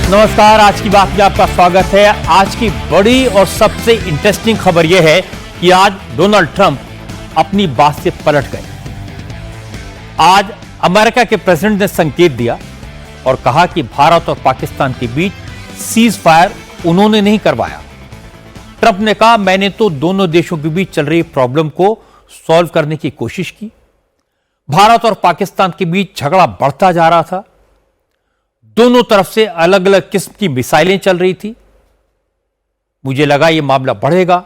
नमस्कार, आज की बात में आपका स्वागत है। आज की बड़ी और सबसे इंटरेस्टिंग खबर यह है कि आज डोनाल्ड ट्रंप अपनी बात से पलट गए। आज अमेरिका के प्रेसिडेंट ने संकेत दिया और कहा कि भारत और पाकिस्तान के बीच सीज फायर उन्होंने नहीं करवाया। ट्रंप ने कहा, मैंने तो दोनों देशों के बीच चल रही प्रॉब्लम को सॉल्व करने की कोशिश की। भारत और पाकिस्तान के बीच झगड़ा बढ़ता जा रहा था। दोनों तरफ से अलग अलग किस्म की मिसाइलें चल रही थी। मुझे लगा यह मामला बढ़ेगा।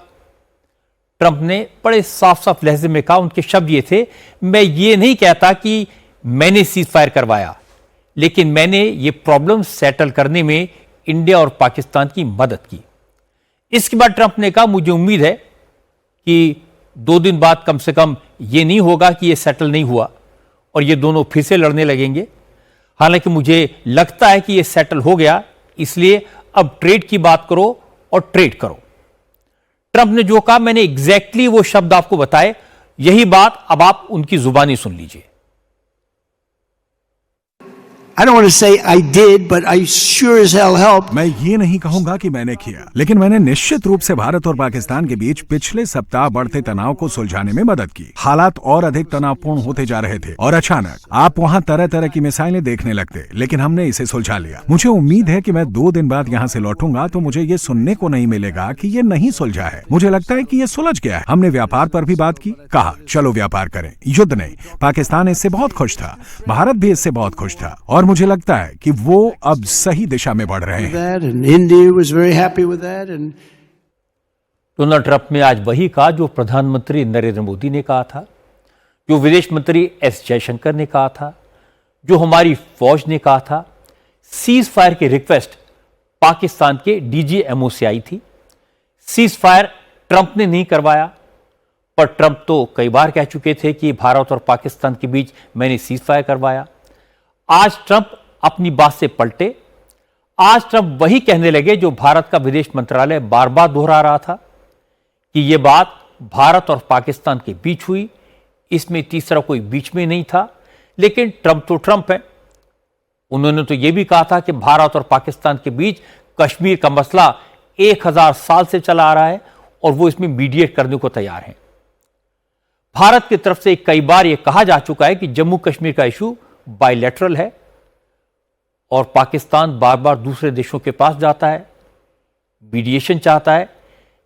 ट्रंप ने बड़े साफ साफ लहजे में कहा, उनके शब्द ये थे, मैं ये नहीं कहता कि मैंने सीज फायर करवाया, लेकिन मैंने ये प्रॉब्लम सेटल करने में इंडिया और पाकिस्तान की मदद की। इसके बाद ट्रंप ने कहा, मुझे उम्मीद है कि 2 दिन बाद कम से कम यह नहीं होगा कि यह सेटल नहीं हुआ और ये दोनों फिर से लड़ने लगेंगे। हालांकि मुझे लगता है कि यह सेटल हो गया, इसलिए अब ट्रेड की बात करो और ट्रेड करो। ट्रंप ने जो कहा, मैंने एग्जैक्टली वो शब्द आपको बताए। यही बात अब आप उनकी जुबानी सुन लीजिए। I don't want to say I did, but I sure as hell helped. मैं ये नहीं कहूंगा कि मैंने किया, लेकिन मैंने निश्चित रूप से भारत और पाकिस्तान के बीच पिछले सप्ताह बढ़ते तनाव को सुलझाने में मदद की। हालात और अधिक तनावपूर्ण होते जा रहे थे और अचानक आप वहाँ तरह तरह की मिसाइलें देखने लगते, लेकिन हमने इसे सुलझा लिया। मुझे उम्मीद है कि मैं 2 दिन बाद यहाँ से लौटूंगा तो मुझे ये सुनने को नहीं मिलेगा कि ये नहीं सुलझा है। मुझे लगता है कि ये सुलझ गया है। हमने व्यापार पर भी बात की, कहा चलो व्यापार करें, युद्ध नहीं। पाकिस्तान इससे बहुत खुश था, भारत भी इससे बहुत खुश था और मुझे लगता है कि वो अब सही दिशा में बढ़ रहे हैं। डोनाल्ड ट्रंप ने आज वही कहा जो प्रधानमंत्री नरेंद्र मोदी ने कहा था, जो विदेश मंत्री एस जयशंकर ने कहा था, जो हमारी फौज ने कहा था। सीज फायर की रिक्वेस्ट पाकिस्तान के डीजीएमओ से आई थी। सीज फायर ट्रंप ने नहीं करवाया, पर ट्रंप तो कई बार कह चुके थे कि भारत और पाकिस्तान के बीच मैंने सीज फायर करवाया। आज ट्रंप अपनी बात से पलटे। आज ट्रंप वही कहने लगे जो भारत का विदेश मंत्रालय बार बार दोहरा रहा था कि यह बात भारत और पाकिस्तान के बीच हुई, इसमें तीसरा कोई बीच में नहीं था। लेकिन ट्रंप तो ट्रंप है। उन्होंने तो यह भी कहा था कि भारत और पाकिस्तान के बीच कश्मीर का मसला 1000 साल से चला आ रहा है और वो इसमें मीडिएट करने को तैयार हैं। भारत की तरफ से कई बार यह कहा जा चुका है कि जम्मू कश्मीर का इशू बायलैटरल है और पाकिस्तान बार बार दूसरे देशों के पास जाता है, मीडिएशन चाहता है,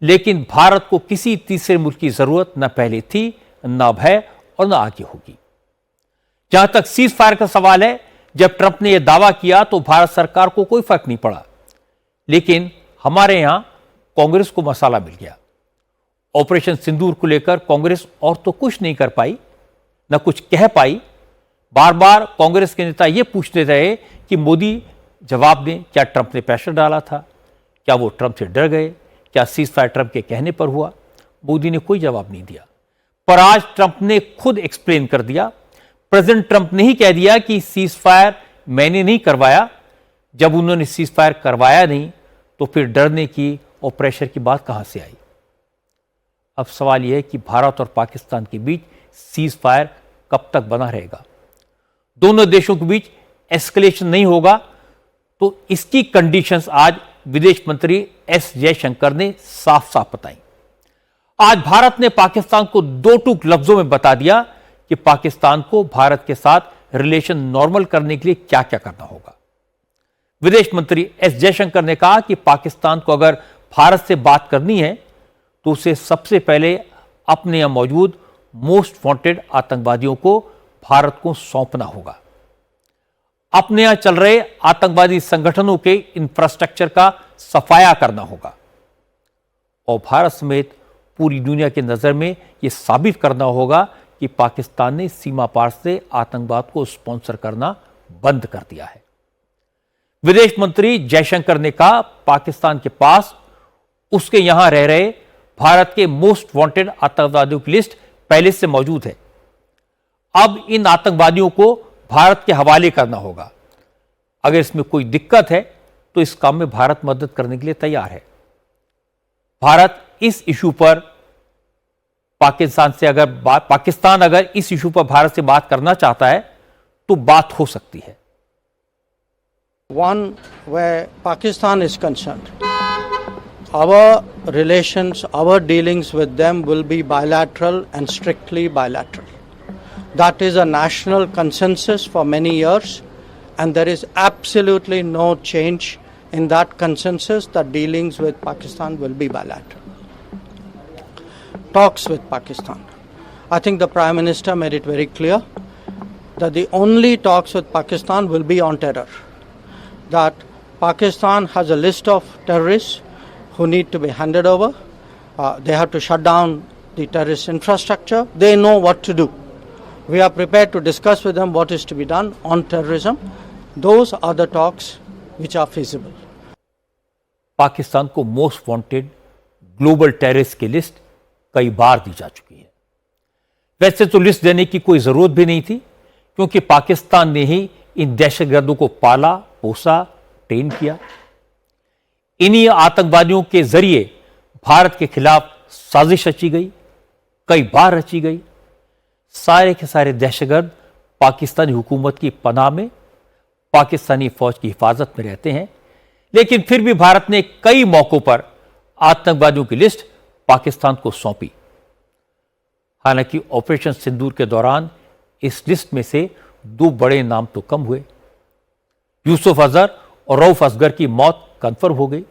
लेकिन भारत को किसी तीसरे मुल्क की जरूरत न पहले थी, न अब है और न आगे होगी। जहां तक सीज फायर का सवाल है, जब ट्रंप ने यह दावा किया तो भारत सरकार को कोई फर्क नहीं पड़ा, लेकिन हमारे यहां कांग्रेस को मसाला मिल गया। ऑपरेशन सिंदूर को लेकर कांग्रेस और तो कुछ नहीं कर पाई, न कुछ कह पाई। बार बार कांग्रेस के नेता यह पूछते रहे कि मोदी जवाब दें, क्या ट्रंप ने प्रेशर डाला था, क्या वो ट्रंप से डर गए, क्या सीज फायर ट्रंप के कहने पर हुआ। मोदी ने कोई जवाब नहीं दिया, पर आज ट्रंप ने खुद एक्सप्लेन कर दिया। प्रेसिडेंट ट्रंप ने ही कह दिया कि सीज फायर मैंने नहीं करवाया। जब उन्होंने सीज फायर करवाया नहीं तो फिर डरने की और प्रेशर की बात कहां से आई। अब सवाल यह है कि भारत और पाकिस्तान के बीच सीज फायर कब तक बना रहेगा। दोनों देशों के बीच एस्केलेशन नहीं होगा तो इसकी कंडीशंस आज विदेश मंत्री एस जयशंकर ने साफ साफ बताई। आज भारत ने पाकिस्तान को 2 टूक लफ्जों में बता दिया कि पाकिस्तान को भारत के साथ रिलेशन नॉर्मल करने के लिए क्या क्या करना होगा। विदेश मंत्री एस जयशंकर ने कहा कि पाकिस्तान को अगर भारत से बात करनी है तो उसे सबसे पहले अपने यहां मौजूद मोस्ट वांटेड आतंकवादियों को भारत को सौंपना होगा। अपने यहां चल रहे आतंकवादी संगठनों के इंफ्रास्ट्रक्चर का सफाया करना होगा और भारत समेत पूरी दुनिया की नजर में यह साबित करना होगा कि पाकिस्तान ने सीमा पार से आतंकवाद को स्पॉन्सर करना बंद कर दिया है। विदेश मंत्री जयशंकर ने कहा, पाकिस्तान के पास उसके यहां रह रहे भारत के मोस्ट वांटेड आतंकवादियों की लिस्ट पहले से मौजूद है। अब इन आतंकवादियों को भारत के हवाले करना होगा। अगर इसमें कोई दिक्कत है तो इस काम में भारत मदद करने के लिए तैयार है। भारत इस इशू पर पाकिस्तान अगर इस इशू पर भारत से बात करना चाहता है तो बात हो सकती है। One, where Pakistan is concerned, our relations, our dealings with them will be bilateral and strictly bilateral. That is a national consensus for many years, and there is absolutely no change in that consensus that dealings with Pakistan will be bilateral. Talks with Pakistan. I think the Prime Minister made it very clear that the only talks with Pakistan will be on terror. That Pakistan has a list of terrorists who need to be handed over. They have to shut down the terrorist infrastructure. They know what to do. We are prepared to discuss with them what is to be done on terrorism. Those are the talks which are feasible. Pakistan को most wanted global terrorist की list कई बार दी जा चुकी है। वैसे तो list देने की कोई जरूरत भी नहीं थी, क्योंकि पाकिस्तान ने ही इन दहशतगर्दों को पाला, पोसा, ट्रेन किया। इन्हीं आतंकवादियों के जरिए भारत के खिलाफ साजिश रची गई, कई बार रची गई। सारे के सारे दहशतगर्द पाकिस्तानी हुकूमत की पनाह में, पाकिस्तानी फौज की हिफाजत में रहते हैं, लेकिन फिर भी भारत ने कई मौकों पर आतंकवादियों की लिस्ट पाकिस्तान को सौंपी। हालांकि ऑपरेशन सिंदूर के दौरान इस लिस्ट में से दो बड़े नाम तो कम हुए। यूसुफ अजहर और रऊफ असगर की मौत कन्फर्म हो गई।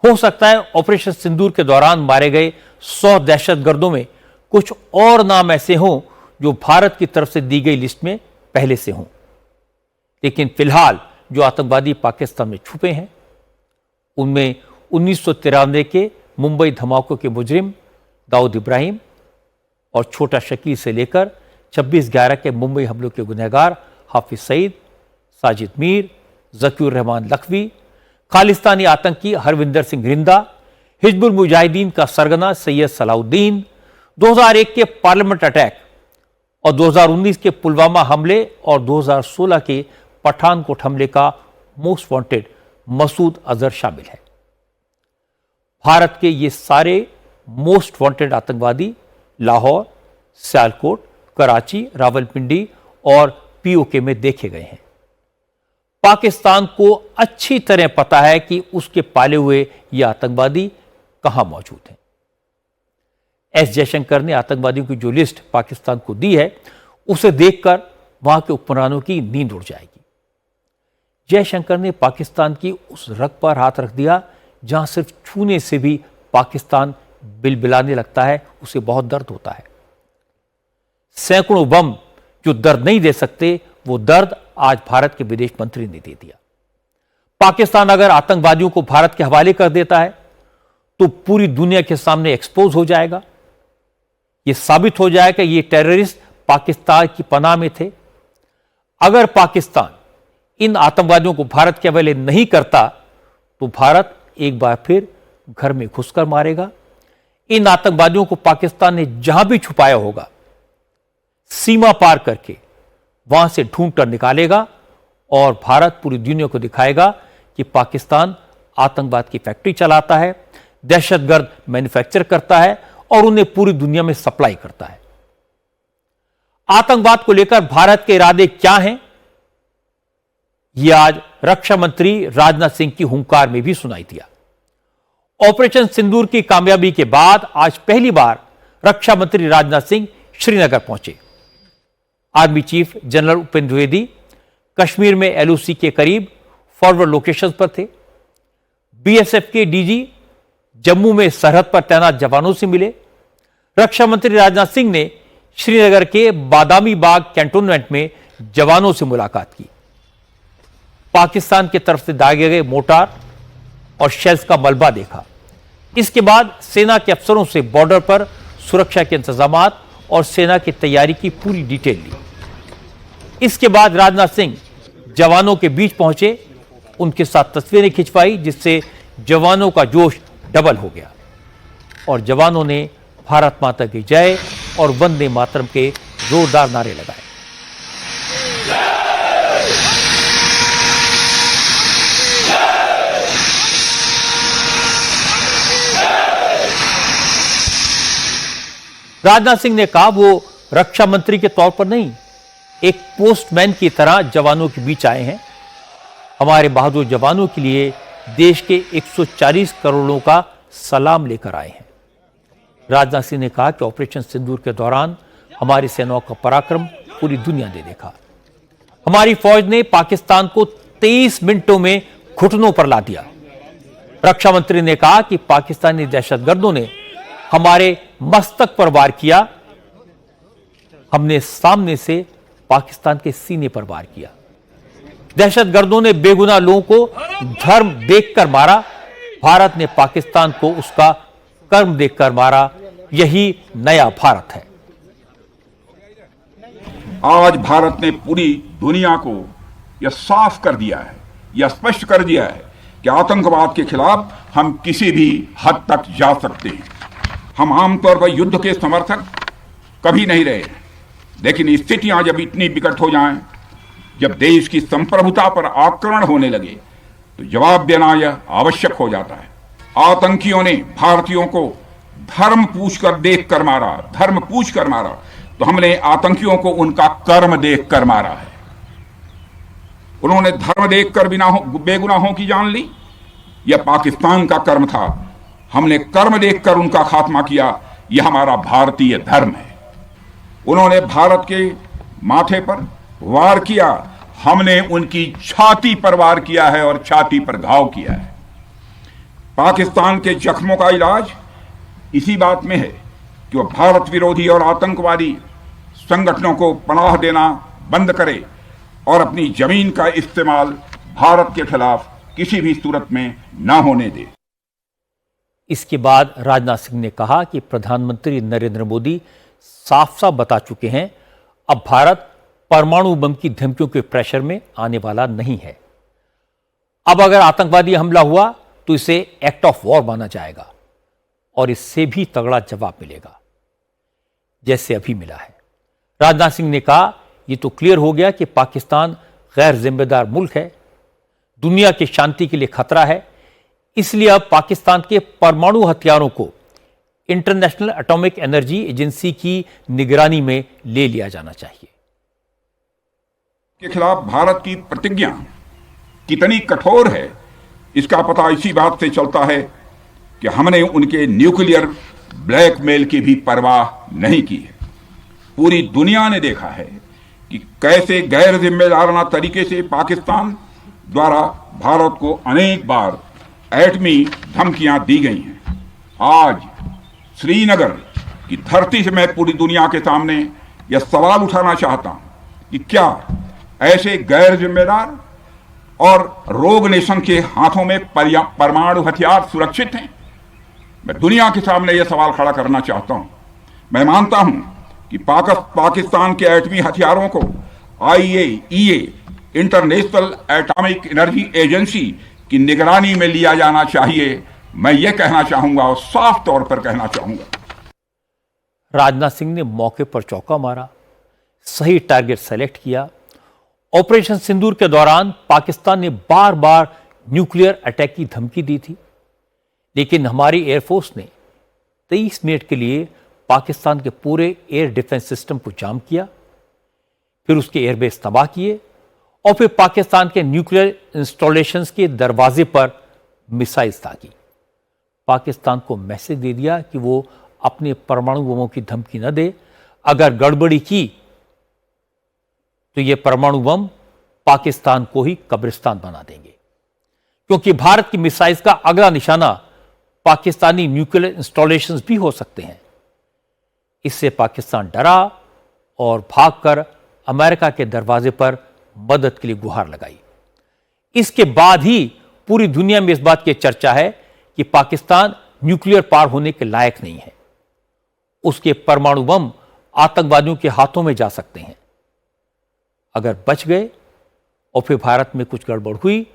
हो सकता है ऑपरेशन सिंदूर के दौरान मारे गए 100 दहशतगर्दों में कुछ और नाम ऐसे हों जो भारत की तरफ से दी गई लिस्ट में पहले से हों, लेकिन फिलहाल जो आतंकवादी पाकिस्तान में छुपे हैं उनमें 1993 के मुंबई धमाकों के मुजरिम दाऊद इब्राहिम और छोटा शकील से लेकर 26/11 के मुंबई हमलों के गुनहगार हाफिज सईद, साजिद मीर, जकीउर रहमान लखवी, खालिस्तानी आतंकी हरविंदर सिंह रिंदा, हिजबुल मुजाहिदीन का सरगना सैयद सलाउद्दीन, 2001 के पार्लियामेंट अटैक और 2019 के पुलवामा हमले और 2016 के पठानकोट हमले का मोस्ट वांटेड मसूद अजहर शामिल है। भारत के ये सारे मोस्ट वांटेड आतंकवादी लाहौर, सियालकोट, कराची, रावलपिंडी और पीओके में देखे गए हैं। पाकिस्तान को अच्छी तरह पता है कि उसके पाले हुए ये आतंकवादी कहां मौजूद हैं। एस जयशंकर ने आतंकवादियों की जो लिस्ट पाकिस्तान को दी है, उसे देखकर वहां के हुक्मरानों की नींद उड़ जाएगी। जयशंकर ने पाकिस्तान की उस रग पर हाथ रख दिया जहां सिर्फ छूने से भी पाकिस्तान बिलबिलाने लगता है, उसे बहुत दर्द होता है। सैकड़ों बम जो दर्द नहीं दे सकते, वो दर्द आज भारत के विदेश मंत्री ने दे दिया। पाकिस्तान अगर आतंकवादियों को भारत के हवाले कर देता है तो पूरी दुनिया के सामने एक्सपोज हो जाएगा। यह साबित हो जाएगा ये टेररिस्ट पाकिस्तान की पनाह में थे। अगर पाकिस्तान इन आतंकवादियों को भारत के हवाले नहीं करता तो भारत एक बार फिर घर में घुसकर मारेगा। इन आतंकवादियों को पाकिस्तान ने जहां भी छुपाया होगा, सीमा पार करके वहां से ढूंढ कर निकालेगा और भारत पूरी दुनिया को दिखाएगा कि पाकिस्तान आतंकवाद की फैक्ट्री चलाता है, दहशतगर्द मैन्युफैक्चर करता है और उन्हें पूरी दुनिया में सप्लाई करता है। आतंकवाद को लेकर भारत के इरादे क्या हैं, यह आज रक्षा मंत्री राजनाथ सिंह की हुंकार में भी सुनाई दिया। ऑपरेशन सिंदूर की कामयाबी के बाद आज पहली बार रक्षा मंत्री राजनाथ सिंह श्रीनगर पहुंचे। Army chief general Upendra Dwivedi Kashmir में एलओसी के करीब फॉरवर्ड लोकेशन पर थे। बीएसएफ के डीजी जम्मू में सरहद पर तैनात जवानों से मिले। रक्षा मंत्री राजनाथ सिंह ने श्रीनगर के बादामी बाग कैंटोनमेंट में जवानों से मुलाकात की। पाकिस्तान की तरफ से दागे गए मोर्टार और शेल्स का मलबा देखा। इसके बाद सेना के अफसरों से बॉर्डर पर सुरक्षा के इंतजामात और सेना की तैयारी की पूरी डिटेल ली। इसके बाद राजनाथ सिंह जवानों के बीच पहुंचे, उनके साथ तस्वीरें खिंचवाई, जिससे जवानों का जोश डबल हो गया और जवानों ने भारत माता की जय और वंदे मातरम के जोरदार नारे लगाए। राजनाथ सिंह ने कहा वो रक्षा मंत्री के तौर पर नहीं, एक पोस्टमैन की तरह जवानों के बीच आए हैं। हमारे बहादुर जवानों के लिए देश के 140 करोड़ों का सलाम लेकर आए हैं। राजनाथ सिंह ने कहा कि ऑपरेशन सिंदूर के दौरान हमारी सेनाओं का पराक्रम पूरी दुनिया ने देखा। हमारी फौज ने पाकिस्तान को 23 मिनटों में घुटनों पर ला दिया। रक्षा मंत्री ने कहा कि पाकिस्तानी दहशतगर्दों ने हमारे मस्तक पर वार किया, हमने सामने से पाकिस्तान के सीने पर वार किया। दहशतगर्दों ने बेगुनाह लोगों को धर्म देखकर मारा, भारत ने पाकिस्तान को उसका कर्म देखकर मारा। यही नया भारत है। आज भारत ने पूरी दुनिया को यह साफ कर दिया है, यह स्पष्ट कर दिया है कि आतंकवाद के खिलाफ हम किसी भी हद तक जा सकते हैं। हम आमतौर पर युद्ध के समर्थक कभी नहीं रहे, लेकिन स्थितियां जब इतनी विकट हो जाएं, जब देश की संप्रभुता पर आक्रमण होने लगे, तो जवाब देना यह आवश्यक हो जाता है। आतंकियों ने भारतीयों को धर्म पूछकर देखकर मारा, धर्म पूछकर मारा, तो हमने आतंकियों को उनका कर्म देखकर मारा है। उन्होंने धर्म देखकर बेगुनाहों की जान ली, यह पाकिस्तान का कर्म था। हमने कर्म देखकर उनका खात्मा किया, यह हमारा भारतीय धर्म है। उन्होंने भारत के माथे पर वार किया, हमने उनकी छाती पर वार किया है और छाती पर घाव किया है। पाकिस्तान के जख्मों का इलाज इसी बात में है कि वह भारत विरोधी और आतंकवादी संगठनों को पनाह देना बंद करे और अपनी जमीन का इस्तेमाल भारत के खिलाफ किसी भी सूरत में न होने दे। इसके बाद राजनाथ सिंह ने कहा कि प्रधानमंत्री नरेंद्र मोदी साफ साफ बता चुके हैं, अब भारत परमाणु बम की धमकियों के प्रेशर में आने वाला नहीं है। अब अगर आतंकवादी हमला हुआ तो इसे एक्ट ऑफ वॉर माना जाएगा और इससे भी तगड़ा जवाब मिलेगा, जैसे अभी मिला है। राजनाथ सिंह ने कहा, यह तो क्लियर हो गया कि पाकिस्तान गैर जिम्मेदार मुल्क है, दुनिया की शांति के लिए खतरा है, इसलिए अब पाकिस्तान के परमाणु हथियारों को इंटरनेशनल एटॉमिक एनर्जी एजेंसी की निगरानी में ले लिया जाना चाहिए। के खिलाफ भारत की प्रतिज्ञा कितनी कठोर है, इसका पता इसी बात से चलता है कि हमने उनके न्यूक्लियर ब्लैकमेल की भी परवाह नहीं की है। पूरी दुनिया ने देखा है कि कैसे गैर जिम्मेदाराना तरीके से पाकिस्तान द्वारा भारत को अनेक बार एटमी धमकियां दी गई हैं। आज श्रीनगर की धरती से मैं पूरी दुनिया के सामने यह सवाल उठाना चाहता हूं कि क्या ऐसे गैर जिम्मेदार और रोग नेशन के हाथों में परमाणु हथियार सुरक्षित हैं? मैं दुनिया के सामने यह सवाल खड़ा करना चाहता हूं। मैं मानता हूं कि पाकिस्तान के एटमी हथियारों को IAEA international atomic energy agency की निगरानी में लिया जाना चाहिए। मैं यह कहना चाहूंगा और साफ तौर पर कहना चाहूंगा। राजनाथ सिंह ने मौके पर चौका मारा, सही टारगेट सेलेक्ट किया। ऑपरेशन सिंदूर के दौरान पाकिस्तान ने बार बार न्यूक्लियर अटैक की धमकी दी थी, लेकिन हमारी एयरफोर्स ने 23 मिनट के लिए पाकिस्तान के पूरे एयर डिफेंस सिस्टम को जाम किया, फिर उसके एयरबेस तबाह किए और फिर पाकिस्तान के न्यूक्लियर इंस्टॉलेशंस के दरवाजे पर मिसाइल्स दागी। पाकिस्तान को मैसेज दे दिया कि वो अपने परमाणु बमों की धमकी न दे, अगर गड़बड़ी की तो ये परमाणु बम पाकिस्तान को ही कब्रिस्तान बना देंगे, क्योंकि भारत की मिसाइल्स का अगला निशाना पाकिस्तानी न्यूक्लियर इंस्टॉलेशंस भी हो सकते हैं। इससे पाकिस्तान डरा और भागकर अमेरिका के दरवाजे पर मदद के लिए गुहार लगाई। इसके बाद ही पूरी दुनिया में इस बात की चर्चा है कि पाकिस्तान न्यूक्लियर पावर होने के लायक नहीं है। उसके परमाणु बम आतंकवादियों के हाथों में जा सकते हैं। अगर बच गए और फिर भारत में कुछ गड़बड़ हुई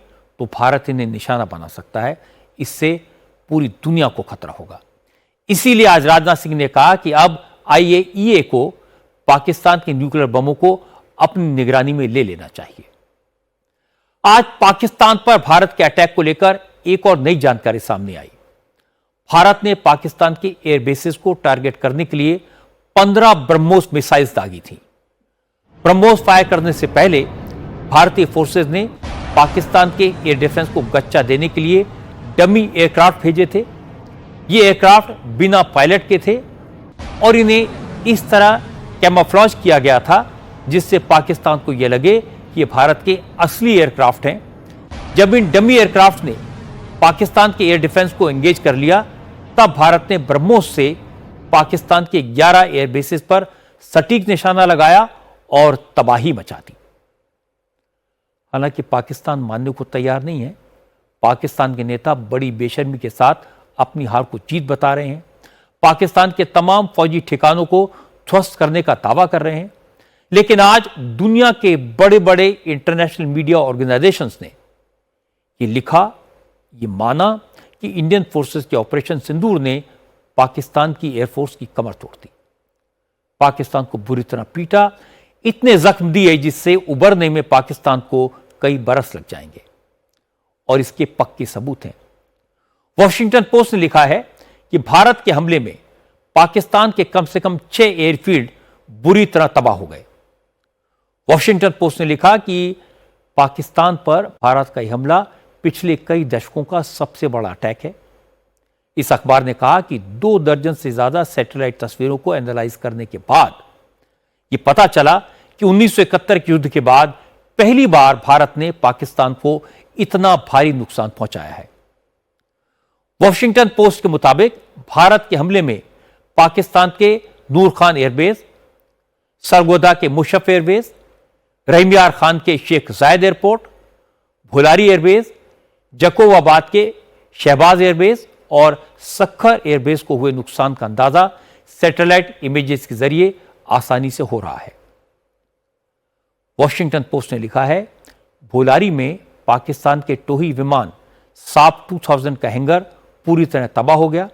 तो भारत इन्हें निशाना बना सकता है। इससे पूरी दुनिया को खतरा होगा। इसीलिए आज राजनाथ सिंह ने कहा कि अब IAEA को पाकिस्तान के न्यूक्लियर बमों को अपनी निगरानी में ले लेना चाहिए। आज पाकिस्तान पर भारत के अटैक को लेकर एक और नई जानकारी सामने आई। भारत ने पाकिस्तान के एयरबेसेस को टारगेट करने के लिए 15 ब्रह्मोस मिसाइल्स दागी थी। ब्रह्मोस फायर करने से पहले भारतीय फोर्सेज ने पाकिस्तान के एयर डिफेंस को गच्चा देने के लिए डमी एयरक्राफ्ट भेजे थे। ये एयरक्राफ्ट बिना पायलट के थे और इन्हें इस तरह कैमोफ्लेज किया गया था जिससे पाकिस्तान को यह लगे कि ये भारत के असली एयरक्राफ्ट हैं। जब इन डमी एयरक्राफ्ट ने पाकिस्तान के एयर डिफेंस को एंगेज कर लिया, तब भारत ने ब्रह्मोस से पाकिस्तान के 11 एयर बेसिस पर सटीक निशाना लगाया और तबाही मचा दी। हालांकि पाकिस्तान मानने को तैयार नहीं है। पाकिस्तान के नेता बड़ी बेशर्मी के साथ अपनी हार को जीत बता रहे हैं। पाकिस्तान के तमाम फौजी ठिकानों को ध्वस्त करने का दावा कर रहे हैं। लेकिन आज दुनिया के बड़े बड़े इंटरनेशनल मीडिया ऑर्गेनाइजेशंस ने ये लिखा, ये माना कि इंडियन फोर्सेस के ऑपरेशन सिंदूर ने पाकिस्तान की एयरफोर्स की कमर तोड़ दी, पाकिस्तान को बुरी तरह पीटा, इतने जख्म दिए जिससे उबरने में पाकिस्तान को कई बरस लग जाएंगे। और इसके पक्के सबूत हैं। वॉशिंगटन पोस्ट ने लिखा है कि भारत के हमले में पाकिस्तान के कम से कम 6 एयरफील्ड बुरी तरह तबाह हो गए। वॉशिंगटन पोस्ट ने लिखा कि पाकिस्तान पर भारत का यह हमला पिछले कई दशकों का सबसे बड़ा अटैक है। इस अखबार ने कहा कि 2 दर्जन से ज्यादा सैटेलाइट तस्वीरों को एनालाइज करने के बाद यह पता चला कि 1971 के युद्ध के बाद पहली बार भारत ने पाकिस्तान को इतना भारी नुकसान पहुंचाया है। वॉशिंगटन पोस्ट के मुताबिक भारत के हमले में पाकिस्तान के नूर खान एयरबेस, सरगोदा के मुशर्रफ एयरबेस, रहीम यार खान के शेख जायद एयरपोर्ट, भुलारी एयरबेस, जकोबाबाद के शहबाज एयरबेस और सखर एयरबेस को हुए नुकसान का अंदाजा सैटेलाइट इमेजेस के जरिए आसानी से हो रहा है। वॉशिंगटन पोस्ट ने लिखा है, भुलारी में पाकिस्तान के टोही विमान साप 2000 का हैंगर पूरी तरह तबाह हो गया।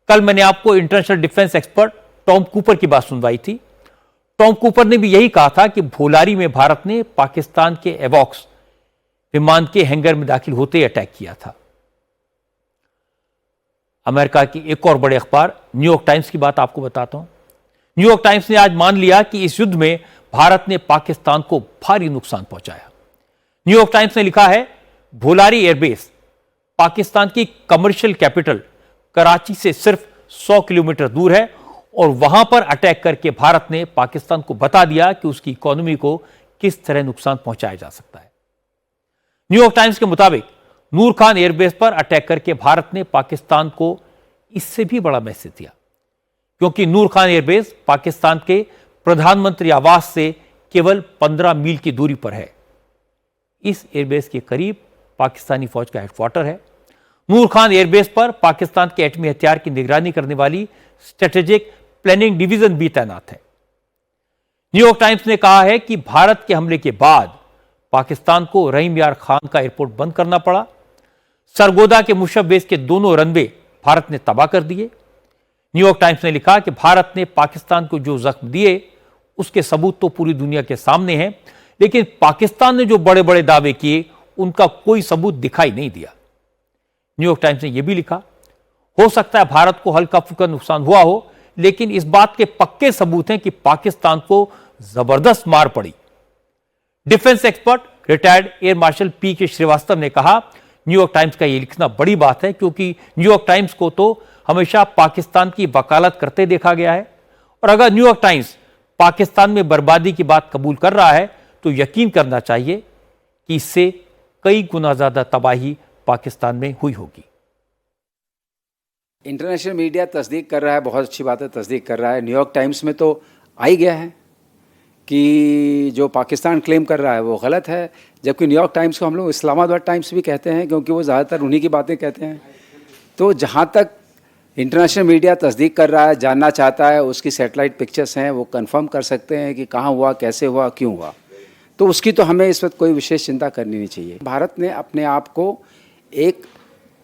कल मैंने आपको international defence expert Tom Cooper की बात सुनवाई थी। टॉम कूपर ने भी यही कहा था कि भोलारी में भारत ने पाकिस्तान के एवॉक्स विमान के हैंगर में दाखिल होते ही अटैक किया था। अमेरिका की एक और बड़े अखबार न्यूयॉर्क टाइम्स की बात आपको बताता हूं। न्यूयॉर्क टाइम्स ने आज मान लिया कि इस युद्ध में भारत ने पाकिस्तान को भारी नुकसान पहुंचाया। न्यूयॉर्क टाइम्स ने लिखा है, भोलारी एयरबेस पाकिस्तान की कमर्शियल कैपिटल कराची से सिर्फ 100 किलोमीटर दूर है और वहां पर अटैक करके भारत ने पाकिस्तान को बता दिया कि उसकी इकोनॉमी को किस तरह नुकसान पहुंचाया जा सकता है। न्यूयॉर्क टाइम्स के मुताबिक नूर खान एयरबेस पर अटैक करके भारत ने पाकिस्तान को इससे भी बड़ा मैसेज दिया, क्योंकि नूर खान एयरबेस पाकिस्तान के प्रधानमंत्री आवास से केवल 15 मील की दूरी पर है। इस एयरबेस के करीब पाकिस्तानी फौज का हेडक्वार्टर है। नूर खान एयरबेस पर पाकिस्तान के एटमी हथियार की निगरानी करने वाली स्ट्रेटेजिक प्लानिंग डिवीजन भी तैनात है। न्यूयॉर्क टाइम्स ने कहा है कि भारत के हमले के बाद पाकिस्तान को रहीम यार खान का एयरपोर्ट बंद करना पड़ा। सरगोदा के मुशर्रफ बेस के दोनों रनवे भारत ने तबाह कर दिए। न्यूयॉर्क टाइम्स ने लिखा कि भारत ने पाकिस्तान को जो जख्म दिए उसके सबूत तो पूरी दुनिया के सामने हैं, लेकिन पाकिस्तान ने जो बड़े बड़े दावे किए उनका कोई सबूत दिखाई नहीं दिया। न्यूयॉर्क टाइम्स ने यह भी लिखा, हो सकता है भारत को हल्का फुल्का नुकसान हुआ हो, लेकिन इस बात के पक्के सबूत हैं कि पाकिस्तान को जबरदस्त मार पड़ी। Defence expert retired air marshal P K. Srivastava ने कहा, न्यूयॉर्क टाइम्स का यह लिखना बड़ी बात है, क्योंकि न्यूयॉर्क टाइम्स को तो हमेशा पाकिस्तान की वकालत करते देखा गया है, और अगर न्यूयॉर्क टाइम्स पाकिस्तान में बर्बादी की बात कबूल कर रहा है तो यकीन करना चाहिए कि इससे कई गुना ज्यादा तबाही पाकिस्तान में हुई होगी। इंटरनेशनल मीडिया तस्दीक कर रहा है, बहुत अच्छी बात है, तस्दीक कर रहा है। न्यूयॉर्क टाइम्स में तो आ ही गया है कि जो पाकिस्तान क्लेम कर रहा है वो गलत है, जबकि न्यूयॉर्क टाइम्स को हम लोग इस्लामाबाद टाइम्स भी कहते हैं, क्योंकि वो ज़्यादातर उन्हीं की बातें कहते हैं। तो जहाँ तक इंटरनेशनल मीडिया तस्दीक कर रहा है, जानना चाहता है, उसकी सैटेलाइट पिक्चर्स हैं, वो कंफर्म कर सकते हैं कि कहाँ हुआ, कैसे हुआ, क्यों हुआ, तो उसकी तो हमें इस वक्त कोई विशेष चिंता करनी नहीं चाहिए। भारत ने अपने आप को एक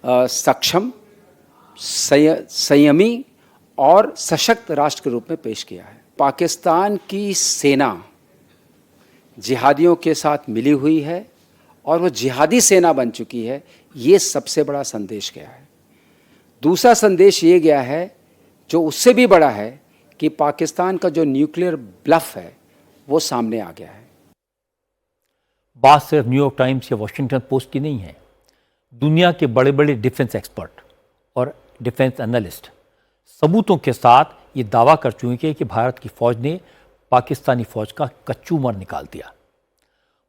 सक्षम, संयमी और सशक्त राष्ट्र के रूप में पेश किया है। पाकिस्तान की सेना जिहादियों के साथ मिली हुई है और वो जिहादी सेना बन चुकी है, ये सबसे बड़ा संदेश गया है। दूसरा संदेश ये गया है, जो उससे भी बड़ा है, कि पाकिस्तान का जो न्यूक्लियर ब्लफ है वो सामने आ गया है। बात सिर्फ न्यूयॉर्क टाइम्स या वॉशिंगटन पोस्ट की नहीं है। दुनिया के बड़े बड़े डिफेंस एक्सपर्ट और डिफेंस एनालिस्ट सबूतों के साथ ये दावा कर चुके हैं कि भारत की फौज ने पाकिस्तानी फौज का कच्चूमर निकाल दिया।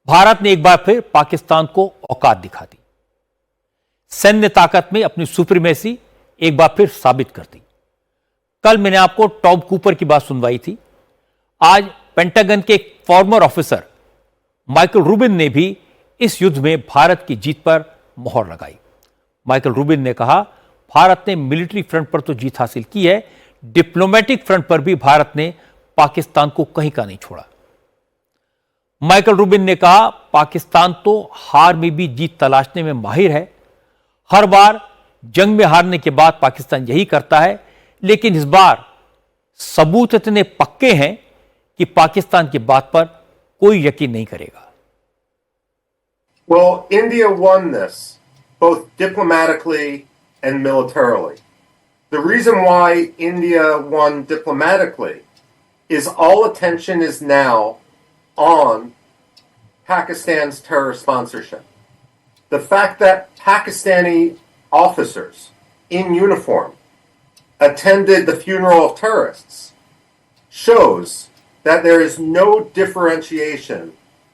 भारत ने एक बार फिर पाकिस्तान को औकात दिखा दी, सैन्य ताकत में अपनी सुप्रीमेसी एक बार फिर साबित कर दी। कल मैंने आपको टॉम कूपर की बात सुनवाई थी। आज पेंटागन के एक फॉर्मर ऑफिसर माइकल रूबिन ने भी इस युद्ध में भारत की जीत पर मोहर लगाई। माइकल रूबिन ने कहा, भारत ने मिलिट्री फ्रंट पर तो जीत हासिल की है, डिप्लोमेटिक फ्रंट पर भी भारत ने पाकिस्तान को कहीं का नहीं छोड़ा। माइकल रूबिन ने कहा, पाकिस्तान तो हार में भी जीत तलाशने में माहिर है। हर बार जंग में हारने के बाद पाकिस्तान यही करता है, लेकिन इस बार सबूत इतने पक्के हैं कि पाकिस्तान की बात पर कोई यकीन नहीं करेगा। Well, India won this, both diplomatically and militarily. The reason why India won diplomatically is all attention is now on Pakistan's terror sponsorship. The fact that Pakistani officers in uniform attended the funeral of terrorists shows that there is no differentiation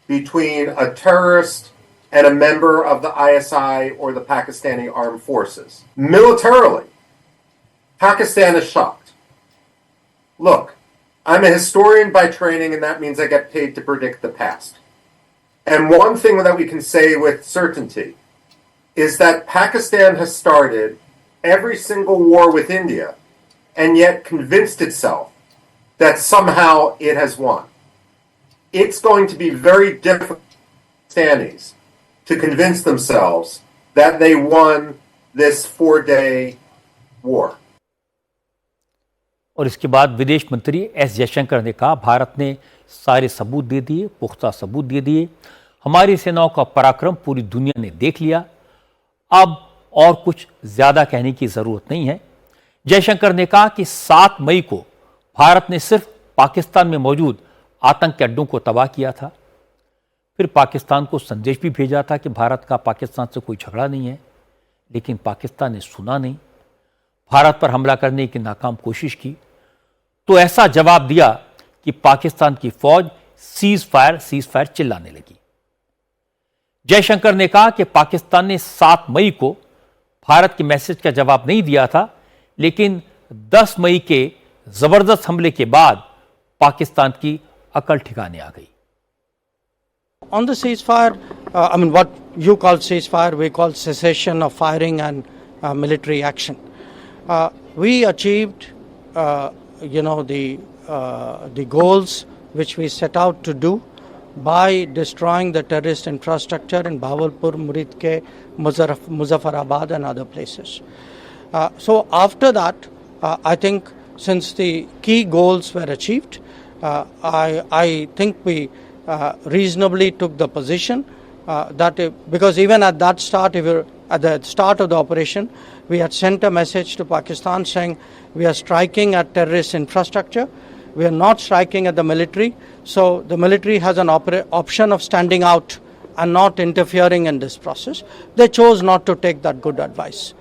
between a terrorist and a member of the ISI or the Pakistani armed forces. Militarily, Pakistan is shocked. Look, I'm a historian by training, and that means I get paid to predict the past. And one thing that we can say with certainty is that Pakistan has started every single war with India and yet convinced itself that somehow it has won. It's going to be very difficult for Pakistanis to convince themselves that they won this 4-day war. और इसके बाद विदेश मंत्री S Jaishankar ने कहा, भारत ने सारे सबूत दे दिए, पुख्ता सबूत दे दिए, हमारी सेनाओं का पराक्रम पूरी दुनिया ने देख लिया, अब और कुछ ज्यादा कहने की जरूरत नहीं है। जयशंकर ने कहा कि 7 मई को भारत ने सिर्फ पाकिस्तान में मौजूद आतंकी अड्डों को तबाह किया था, फिर पाकिस्तान को संदेश भी भेजा था कि भारत का पाकिस्तान से कोई झगड़ा नहीं है, लेकिन पाकिस्तान ने सुना नहीं, भारत पर हमला करने की नाकाम कोशिश की, तो ऐसा जवाब दिया कि पाकिस्तान की फौज सीज फायर चिल्लाने लगी। जयशंकर ने कहा कि पाकिस्तान ने 7 मई को भारत के मैसेज का जवाब नहीं दिया था, लेकिन 10 मई के जबरदस्त हमले के बाद पाकिस्तान की अकल ठिकाने आ गई। On the ceasefire, what you call ceasefire, we call cessation of firing and military action. We achieved, the goals which we set out to do by destroying the terrorist infrastructure in Bahawalpur, Muridke, Muzaffarabad and other places. So after that, I think since the key goals were achieved, I think we reasonably took the position because even at that start, at the start of the operation, we had sent a message to Pakistan saying we are striking at terrorist infrastructure, we are not striking at the military, so the military has an option of standing out and not interfering in this process. They chose not to take that good advice.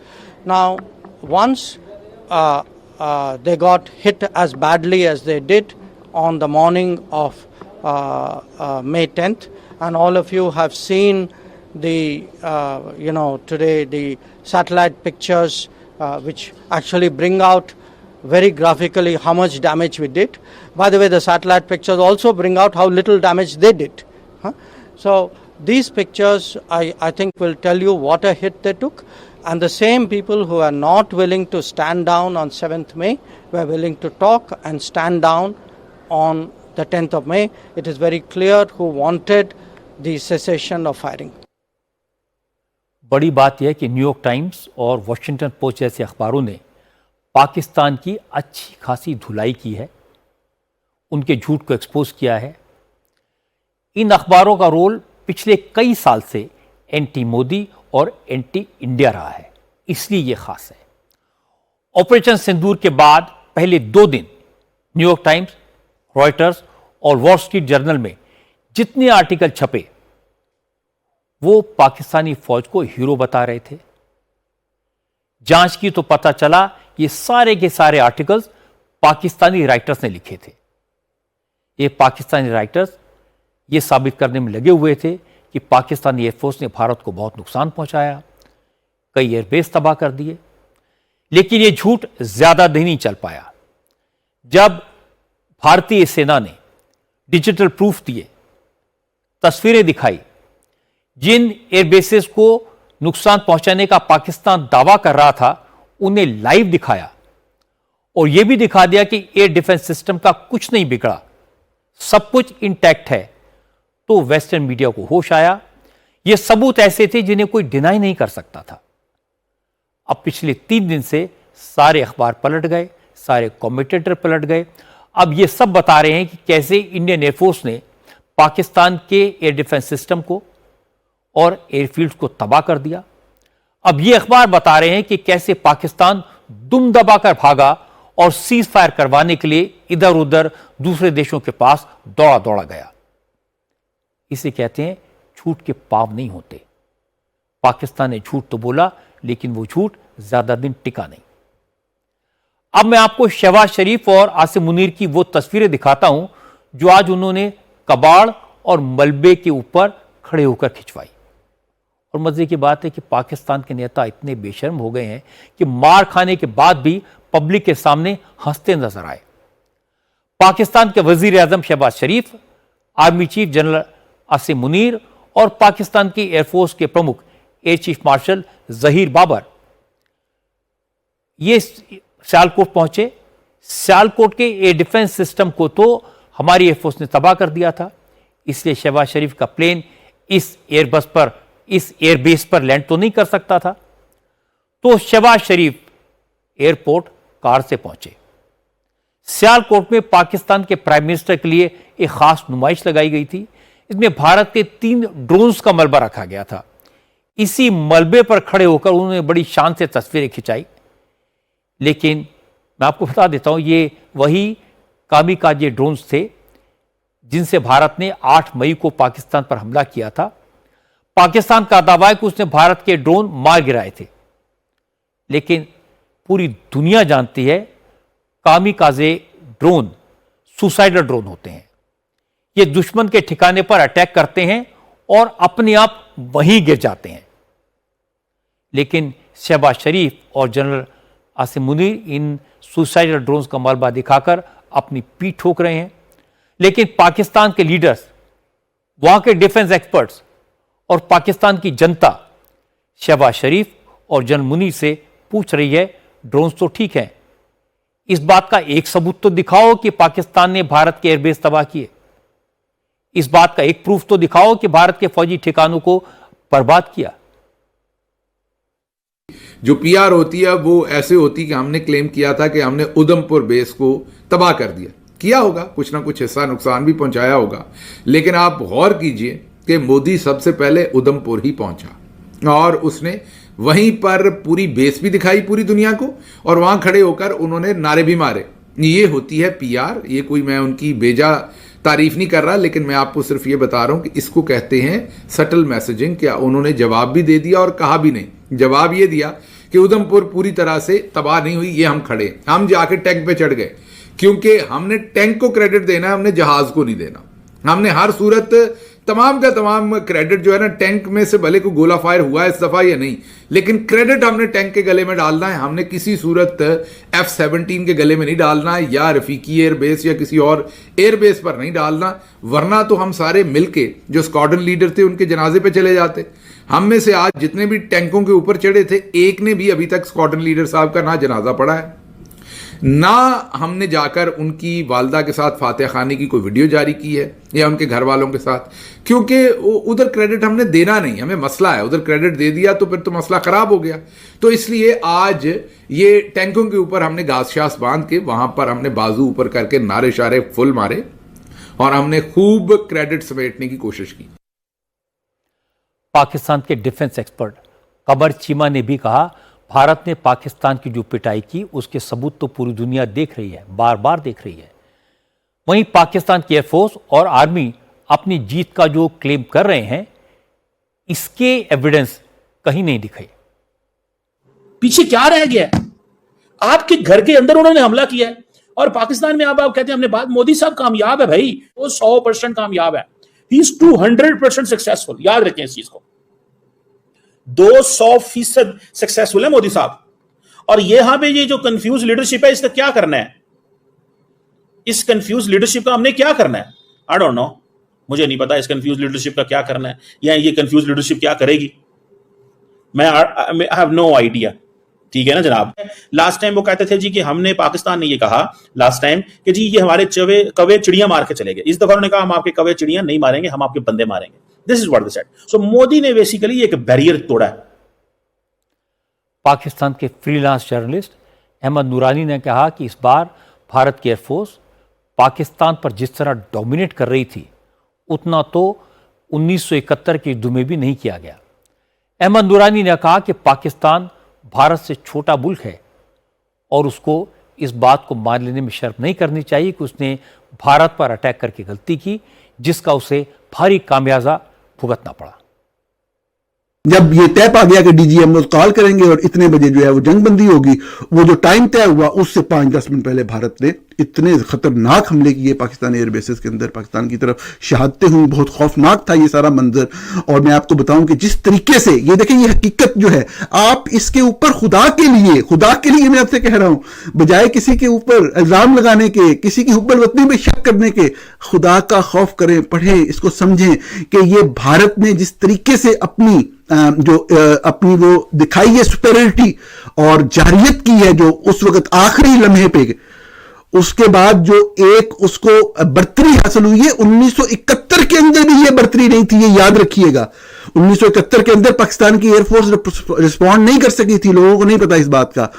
Now, once they got hit as badly as they did on the morning of May 10th, and all of you have seen the today the satellite pictures which actually bring out very graphically how much damage we did. By the way, the satellite pictures also bring out how little damage they did. So these pictures I think will tell you what a hit they took, and the same people who are not willing to stand down on 7th May were willing to talk and stand down on the 10th of May. It is very clear who wanted the cessation of firing. बड़ी बात यह है कि New York times और Washington post जैसे अखबारों ने पाकिस्तान की अच्छी खासी धुलाई की है, उनके झूठ को एक्सपोज किया है। इन अखबारों का रोल पिछले कई साल से एंटी मोदी और एंटी इंडिया रहा है, इसलिए यह खास है। ऑपरेशन सिंदूर के बाद पहले 2 दिन न्यूयॉर्क टाइम्स, रॉयटर्स और वॉल स्ट्रीट जर्नल में जितने आर्टिकल छपे वो पाकिस्तानी फौज को हीरो बता रहे थे। जांच की तो पता चला ये सारे के सारे आर्टिकल्स पाकिस्तानी राइटर्स ने लिखे थे। ये पाकिस्तानी राइटर्स ये साबित करने में लगे हुए थे कि पाकिस्तानी एयरफोर्स ने भारत को बहुत नुकसान पहुंचाया, कई एयरबेस तबाह कर दिए। लेकिन ये झूठ ज्यादा दिन नहीं चल पाया। जब भारतीय सेना ने डिजिटल प्रूफ दिए, तस्वीरें दिखाई, जिन एयरबेसेस को नुकसान पहुंचाने का पाकिस्तान दावा कर रहा था उन्हें लाइव दिखाया और यह भी दिखा दिया कि एयर डिफेंस सिस्टम का कुछ नहीं बिगड़ा, सब कुछ इंटैक्ट है, तो वेस्टर्न मीडिया को होश आया। ये सबूत ऐसे थे जिन्हें कोई डिनाई नहीं कर सकता था। अब पिछले 3 दिन से सारे अखबार पलट गए, सारे कमेंटेटर पलट गए। अब ये सब बता रहे हैं कि कैसे इंडियन एयरफोर्स ने पाकिस्तान के एयर डिफेंस सिस्टम को और एयरफील्ड को तबाह कर दिया। अब ये अखबार बता रहे हैं कि कैसे पाकिस्तान दुम दबाकर भागा और सीज फायर करवाने के लिए इधर उधर दूसरे देशों के पास दौड़ा दौड़ा गया। इसे कहते हैं झूठ के पाव नहीं होते। पाकिस्तान ने झूठ तो बोला, लेकिन वो झूठ ज्यादा दिन टिका नहीं। अब मैं आपको शहबाज शरीफ और आसिम मुनीर की वो तस्वीरें दिखाता हूं जो आज उन्होंने कबाड़ और मलबे के ऊपर खड़े होकर खिंचवाई। और मजे की बात है कि पाकिस्तान के नेता इतने बेशर्म हो गए हैं कि मार खाने के बाद भी पब्लिक के सामने हंसते नजर आए। पाकिस्तान के वजीर आजम Shahbaz Sharif, army chief general Asim Munir और पाकिस्तान की एयरफोर्स के प्रमुख air chief marshal Zaheer Babar ये सियालकोट पहुंचे। सियालकोट के एयर डिफेंस सिस्टम को तो हमारी एयरफोर्स ने तबाह कर दिया था, इसलिए शहबाज शरीफ का प्लेन इस एयरबेस पर लैंड तो नहीं कर सकता था। तो शहबाज शरीफ एयरपोर्ट कार से पहुंचे। सियालकोट में पाकिस्तान के प्राइम मिनिस्टर के लिए एक खास नुमाइश लगाई गई थी। इसमें भारत के 3 ड्रोन्स का मलबा रखा गया था। इसी मलबे पर खड़े होकर उन्होंने बड़ी शान से तस्वीरें खिंचाई। लेकिन मैं आपको बता देता हूं, ये वही कामिकाजे ड्रोन्स थे जिनसे भारत ने 8 मई को पाकिस्तान पर हमला किया था। पाकिस्तान का दावा है कि उसने भारत के ड्रोन मार गिराए थे, लेकिन पूरी दुनिया जानती है कामिकाजे ड्रोन सुसाइडल ड्रोन होते हैं। ये दुश्मन के ठिकाने पर अटैक करते हैं और अपने आप वहीं गिर जाते हैं। लेकिन शहबाज शरीफ और जनरल आसिम मुनीर इन सुसाइडल ड्रोन्स का मलबा दिखाकर अपनी पीठ ठोक रहे हैं। लेकिन पाकिस्तान के लीडर्स, वहां के डिफेंस एक्सपर्ट्स और पाकिस्तान की जनता शहबाज शरीफ और जनरल मुनीर से पूछ रही है, ड्रोन्स तो ठीक हैं, इस बात का एक सबूत तो दिखाओ कि पाकिस्तान ने भारत के एयरबेस तबाह किए। इस बात का एक प्रूफ तो दिखाओ कि भारत के फौजी ठिकानों को बर्बाद किया। जो पीआर होती है वो ऐसे होती कि हमने क्लेम किया था कि हमने उधमपुर बेस को तबाह कर दिया। किया होगा, कुछ ना कुछ हिस्सा नुकसान भी पहुंचाया होगा, लेकिन आप गौर कीजिए कि मोदी सबसे पहले उधमपुर ही पहुंचा और उसने वहीं पर पूरी बेस भी दिखाई पूरी दुनिया को, और वहां खड़े होकर उन्होंने नारे भी मारे। ये होती है पीआर। ये कोई मैं उनकी बेजा तारीफ नहीं कर रहा, लेकिन मैं आपको सिर्फ ये बता रहा हूं कि इसको कहते हैं सटल मैसेजिंग। क्या उन्होंने जवाब भी दे दिया और कहा भी नहीं। जवाब ये दिया कि उधमपुर पूरी तरह से तबाह नहीं हुई, ये हम खड़े, हम जाके टैंक पे चढ़ गए, क्योंकि हमने टैंक को क्रेडिट देना है, हमने जहाज को नहीं देना। हमने हर सूरत तमाम का तमाम क्रेडिट जो है ना, टैंक में से भले को गोला फायर हुआ है इस दफा या नहीं, लेकिन क्रेडिट हमने टैंक के गले में डालना है। हमने किसी सूरत F-17 के गले में नहीं डालना है, या रफीकी एयरबेस या किसी और एयरबेस पर नहीं डालना, वरना तो हम सारे मिलके जो स्क्वाड्रन लीडर थे उनके जनाजे पे चले जाते। हम में से आज जितने भी टैंकों के ऊपर चढ़े थे, एक ने भी अभी तक स्क्वाड्रन लीडर साहब का ना जनाजा पड़ा है, ना हमने जाकर उनकी वालदा के साथ फातिहा खानी की कोई वीडियो जारी की है या उनके घर वालों के साथ, क्योंकि उधर क्रेडिट हमने देना नहीं। हमें मसला है, उधर क्रेडिट दे दिया तो फिर तो मसला खराब हो गया। तो इसलिए आज ये टैंकों के ऊपर हमने घास शास बांध के वहां पर हमने बाजू ऊपर करके नारे शारे फुल मारे और हमने खूब क्रेडिट समेटने की कोशिश की। पाकिस्तान के डिफेंस एक्सपर्ट कमर चीमा ने भी कहा, भारत ने पाकिस्तान की जो पिटाई की उसके सबूत तो पूरी दुनिया देख रही है, बार बार देख रही है। वहीं पाकिस्तान की एयरफोर्स और आर्मी अपनी जीत का जो क्लेम कर रहे हैं, इसके एविडेंस कहीं नहीं दिखे। पीछे क्या रह गया है? आपके घर के अंदर उन्होंने हमला किया है और पाकिस्तान में आप कहते हैं हमने बात। मोदी साहब कामयाब है भाई, वो 100% कामयाब है। He is 200% successful. याद रखें इस चीज को, 200% सक्सेसफुल है मोदी साहब। और यहां पे ये जो कंफ्यूज लीडरशिप है, इसका क्या करना है? इस कंफ्यूज लीडरशिप का हमने क्या करना है? आई डोंट नो, मुझे नहीं पता इस कंफ्यूज लीडरशिप का क्या करना है, या ये कंफ्यूज लीडरशिप क्या करेगी। I have no idea. ठीक है ना जनाब। लास्ट टाइम वो कहते थे जी कि हमने, पाकिस्तान ने ये कहा लास्ट टाइम कि जी ये हमारे कवे चिड़ियां मार के चले गए। इस दफा उन्होंने कहा हम आपके कवे चिड़ियां नहीं मारेंगे, हम आपके बंदे मारेंगे। This is what they said. So Modi ने बेसिकली एक बैरियर तोड़ा है। पाकिस्तान के फ्रीलांस जर्नलिस्ट अहमद नूरानी ने कहा कि इस बार भारत की एयरफोर्स पाकिस्तान पर जिस तरह डोमिनेट कर रही थी, उतना तो 1971 की युद्ध में भी नहीं किया गया। अहमद नूरानी ने कहा कि पाकिस्तान भारत से छोटा मुल्क है और उसको इस बात को मान लेने में शर्म नहीं करनी चाहिए कि उसने भारत पर अटैक करके गलती की, जिसका उसे भारी खामियाजा भुगतना पड़ा। जब ये तय पा गया कि डीजीएम लोग कॉल करेंगे और इतने बजे जो है वो जंगबंदी होगी, वो जो टाइम तय हुआ उससे 5-10 मिनट पहले भारत ने इतने खतरनाक हमले किए पाकिस्तानी एयरबेसेस के अंदर, पाकिस्तान की तरफ शहादतें हुई। बहुत खौफनाक था ये सारा मंजर। और मैं आपको बताऊं कि जिस तरीके से ये देखें, ये हकीकत जो है, आप इसके ऊपर खुदा के लिए मैं आपसे कह रहा हूं, बजाय किसी के ऊपर इल्जाम लगाने के, किसी की हुब्बल वतनी में शक करने के, खुदा का खौफ करें, पढ़ें, इसको समझें कि ये भारत ने जिस तरीके से अपनी वो दिखाई है सुपेरियरिटी और जारियत की है, जो उस वक्त आखिरी लम्हे पे, उसके बाद जो एक उसको बढ़तरी हासिल हुई है। 1971 के अंदर भी ये बढ़तरी नहीं थी, ये याद रखिएगा। 1971 के अंदर पाकिस्तान की एयरफोर्स रिस्पॉन्ड नहीं कर सकी थी, लोगों को नहीं पता इस बात का।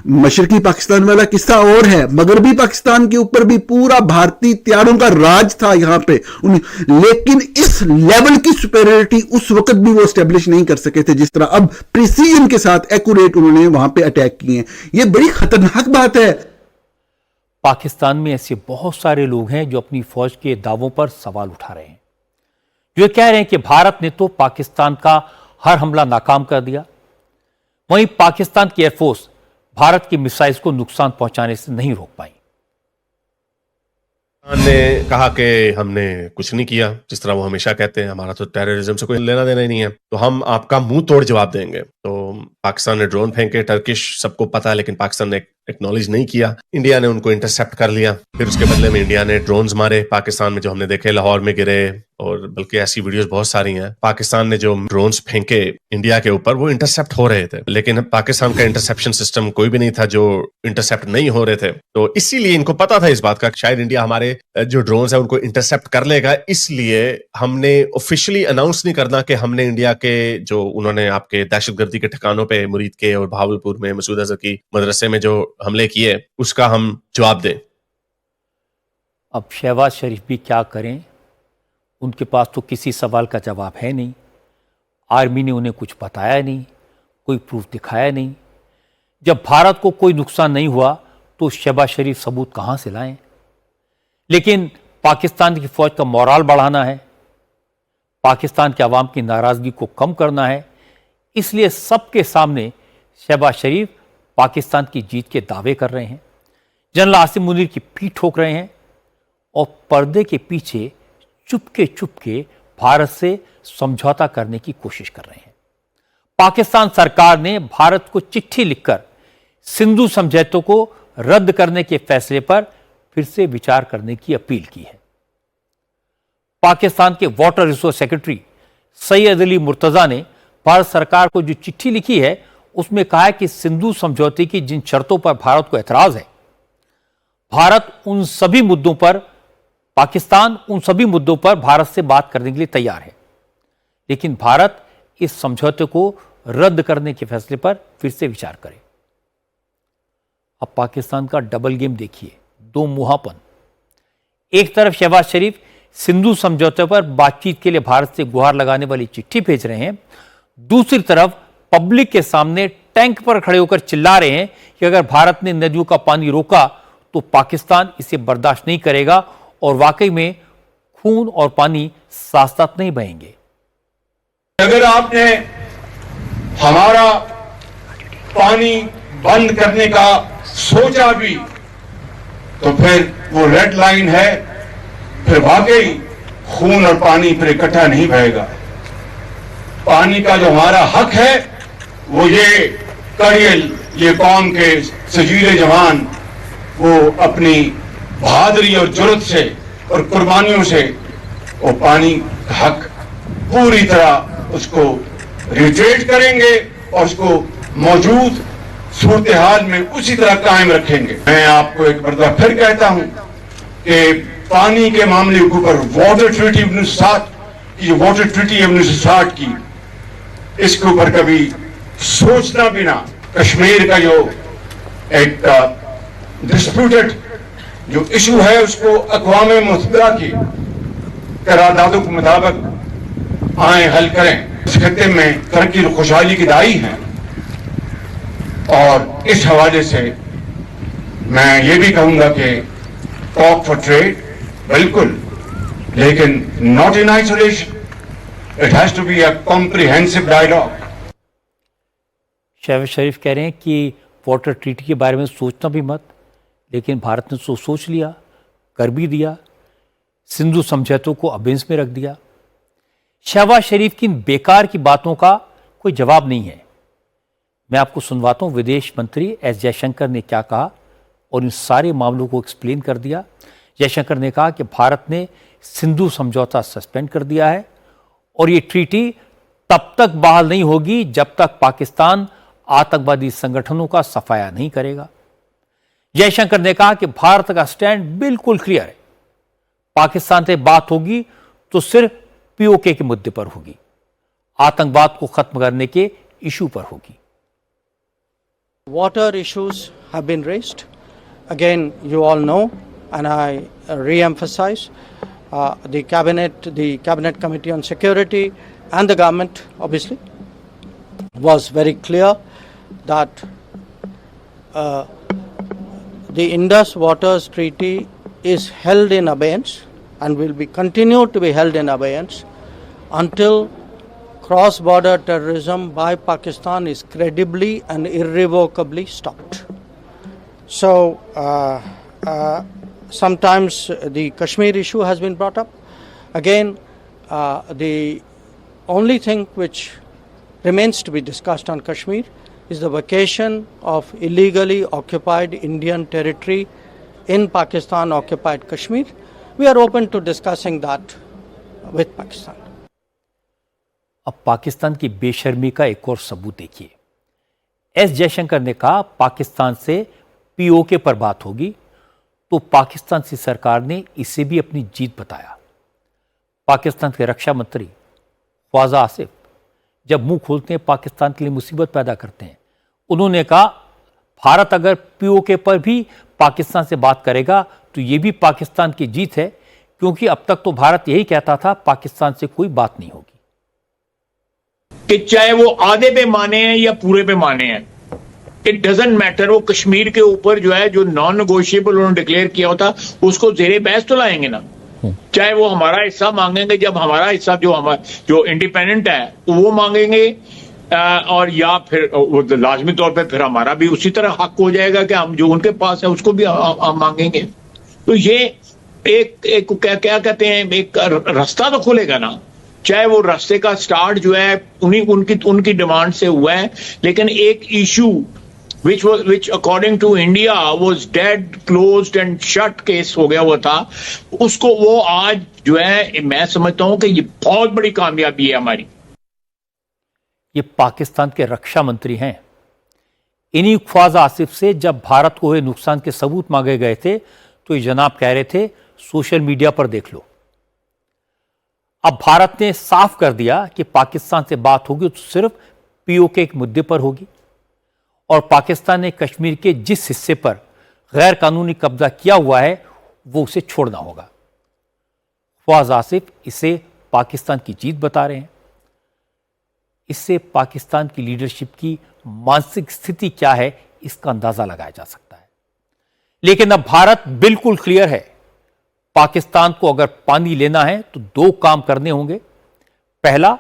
मशरकी पाकिस्तान वाला किस्सा और है, मगरबी पाकिस्तान के ऊपर भी पूरा भारतीय त्यारों का राज था यहां पे, लेकिन इस लेवल की सुपेरियरिटी उस वक्त भी वो एस्टेब्लिश नहीं कर सके थे जिस तरह अब प्रिसीजन के साथ एक्यूरेट उन्होंने वहां पे अटैक किए हैं। ये बड़ी खतरनाक बात है। पाकिस्तान में ऐसे बहुत सारे लोग हैं जो अपनी फौज के दावों पर सवाल उठा रहे हैं, जो कह रहे हैं कि भारत ने तो पाकिस्तान का हर हमला नाकाम कर दिया, वहीं पाकिस्तान की एयरफोर्स भारत की मिसाइल्स को नुकसान पहुंचाने से नहीं रोक पाई। ने कहा कि हमने कुछ नहीं किया, जिस तरह वो हमेशा कहते हैं, हमारा तो टेररिज्म से कोई लेना देना ही नहीं है, तो हम आपका मुंह तोड़ जवाब देंगे। तो पाकिस्तान ने ड्रोन फेंके, टर्किश सबको पता है, लेकिन पाकिस्तान ने एक्नॉलेज नहीं किया। इंडिया ने उनको इंटरसेप्ट कर लिया, फिर उसके बदले में इंडिया ने ड्रोन्स मारे पाकिस्तान में, जो हमने देखे लाहौर में गिरे, और बल्कि ऐसी वीडियोस बहुत सारी हैं। पाकिस्तान ने जो ड्रोन्स फेंके इंडिया के ऊपर, वो इंटरसेप्ट हो रहे थे, लेकिन पाकिस्तान का इंटरसेप्शन सिस्टम कोई भी नहीं था जो इंटरसेप्ट नहीं हो रहे थे। तो इसीलिए इनको पता था इस बात का, शायद इंडिया हमारे जो ड्रोन्स है उनको इंटरसेप्ट कर लेगा, इसलिए हमने ऑफिशियली अनाउंस नहीं करना कि हमने इंडिया के जो उन्होंने आपके दहशतगर्दी के ठिकानों पे मुरीद के और भावलपुर में मसूद अजहर की मदरसे में जो हमले किए, उसका हम जवाब दें। अब शहबाज शरीफ भी क्या करें, उनके पास तो किसी सवाल का जवाब है नहीं। आर्मी ने उन्हें कुछ बताया नहीं, कोई प्रूफ दिखाया नहीं। जब भारत को कोई नुकसान नहीं हुआ तो शहबाज शरीफ सबूत कहां से लाएं? लेकिन पाकिस्तान की फौज का मोराल बढ़ाना है, पाकिस्तान के अवाम की नाराजगी को कम करना है, इसलिए सबके सामने शहबाज शरीफ पाकिस्तान की जीत के दावे कर रहे हैं, जनरल आसिम मुनीर की पीठ ठोक रहे हैं और पर्दे के पीछे चुपके भारत से समझौता करने की कोशिश कर रहे हैं। पाकिस्तान सरकार ने भारत को चिट्ठी लिखकर सिंधु समझौते को रद्द करने के फैसले पर फिर से विचार करने की अपील की है। पाकिस्तान के water resource secretary Syed Ali Murtaza ने भारत सरकार को जो चिट्ठी लिखी है, उसमें कहा है कि सिंधु समझौते की जिन शर्तों पर भारत को एतराज है, पाकिस्तान उन सभी मुद्दों पर भारत से बात करने के लिए तैयार है, लेकिन भारत इस समझौते को रद्द करने के फैसले पर फिर से विचार करे। अब पाकिस्तान का डबल गेम देखिए, दो मुहापन। एक तरफ शहबाज शरीफ सिंधु समझौते पर बातचीत के लिए भारत से गुहार लगाने वाली चिट्ठी भेज रहे हैं, दूसरी तरफ पब्लिक के सामने टैंक पर खड़े होकर चिल्ला रहे हैं कि अगर भारत ने नदियों का पानी रोका तो पाकिस्तान इसे बर्दाश्त नहीं करेगा और वाकई में खून और पानी साथ साथ नहीं बहेंगे। अगर आपने हमारा पानी बंद करने का सोचा भी तो फिर वो रेड लाइन है, फिर वाकई खून और पानी फिर इकट्ठा नहीं बहेगा। पानी का जो हमारा हक है वो ये कड़ियल, ये कौम के सजीले जवान वो अपनी बहादुरी और जुर्रत से और कुर्बानियों से वो पानी का हक पूरी तरह उसको रिट्रेट करेंगे और उसको मौजूद सूरत हाल में उसी तरह कायम रखेंगे। मैं आपको एक मरतबा फिर कहता हूं कि पानी के मामले के ऊपर वाटर ट्रीटी 1960 की, वाटर ट्रीटी 1960 की, इसके ऊपर कभी सोचना भी ना। कश्मीर का जो एक डिस्प्यूटेड जो इशू है उसको अक़वाम मुत्तहिदा की करारदादों के मुताबिक आए हल करें। इस खत्ते में तरक्की और खुशहाली की दाई है और इस हवाले से मैं ये भी कहूंगा कि टॉक फॉर ट्रेड बिल्कुल, लेकिन not in isolation, it has to be a comprehensive dialogue. Shahbaz Sharif कह रहे हैं कि वाटर ट्रीटी के बारे में सोचना भी मत, लेकिन भारत ने तो सोच लिया, कर भी दिया, सिंधु समझौतों को अबेंस में रख दिया। शहबाज शरीफ की इन बेकार की बातों का कोई जवाब नहीं है। मैं आपको सुनवाता हूं विदेश मंत्री एस जयशंकर ने क्या कहा और इन सारे मामलों को एक्सप्लेन कर दिया। जयशंकर ने कहा कि भारत ने सिंधु समझौता सस्पेंड कर दिया है और ये ट्रीटी तब तक बहाल नहीं होगी जब तक पाकिस्तान आतंकवादी संगठनों का सफाया नहीं करेगा। जयशंकर ने कहा कि भारत का स्टैंड बिल्कुल क्लियर है, पाकिस्तान से बात होगी तो सिर्फ पीओके के मुद्दे पर होगी, आतंकवाद को खत्म करने के इशू पर होगी। Water issues have been raised. Again, you all know, and I re-emphasize, the Cabinet Committee on Security and the government, obviously, was very clear that the Indus Waters Treaty is held in abeyance and will be continued to be held in abeyance until cross-border terrorism by Pakistan is credibly and irrevocably stopped. So, sometimes the Kashmir issue has been brought up. Again, the only thing which remains to be discussed on Kashmir is the vacation of illegally occupied Indian territory in Pakistan occupied Kashmir. We are open to discussing that with Pakistan. अब पाकिस्तान की बेशर्मी का एक और सबूत देखिए। S Jaishankar ने कहा पाकिस्तान से पीओके पर बात होगी, तो पाकिस्तान की सरकार ने इसे भी अपनी जीत बताया। पाकिस्तान के रक्षा मंत्री ख्वाजा आसिफ जब मुंह खोलते हैं पाकिस्तान के लिए मुसीबत पैदा करते हैं। उन्होंने कहा भारत अगर पीओके पर भी पाकिस्तान से बात करेगा तो ये भी पाकिस्तान की जीत है, क्योंकि अब तक तो भारत यही कहता था पाकिस्तान से कोई बात नहीं होगी। कि चाहे वो आधे पे माने हैं या पूरे पे माने हैं, इट डजंट मैटर। वो कश्मीर के ऊपर जो है जो नॉन नेगोशिएबल उन्होंने डिक्लेयर किया होता उसको जेरे बहस तो लाएंगे ना। चाहे वो हमारा हिस्सा मांगेंगे, जब हमारा हिस्सा जो इंडिपेंडेंट है वो मांगेंगे, और या फिर वो लाजमी तौर पे फिर हमारा भी उसी तरह हक हो जाएगा कि हम जो उनके पास है उसको भी हम मांगेंगे। तो ये एक क्या कहते हैं, एक रास्ता तो खुलेगा ना। चाहे वो रास्ते का स्टार्ट जो है उनकी डिमांड से हुआ है, लेकिन एक issue which according to India was dead, closed and shut case हो गया हुआ था, उसको वो आज जो है मैं समझता हूं कि ये बहुत बड़ी कामयाबी है हमारी। ये पाकिस्तान के रक्षा मंत्री हैं। इन्हीं ख्वाजा आसिफ से जब भारत को हुए नुकसान के सबूत मांगे गए थे तो ये जनाब कह रहे थे सोशल मीडिया पर देख लो। अब भारत ने साफ कर दिया कि पाकिस्तान से बात होगी तो सिर्फ पीओके के मुद्दे पर होगी, और पाकिस्तान ने कश्मीर के जिस हिस्से पर गैर कानूनी कब्जा किया हुआ है वो उसे छोड़ना होगा। ख्वाजा आसिफ इसे पाकिस्तान की जीत बता रहे हैं। इससे पाकिस्तान की लीडरशिप की मानसिक स्थिति क्या है इसका अंदाजा लगाया जा सकता है। लेकिन अब भारत बिल्कुल क्लियर है, पाकिस्तान को अगर पानी लेना है तो दो काम करने होंगे। पहला,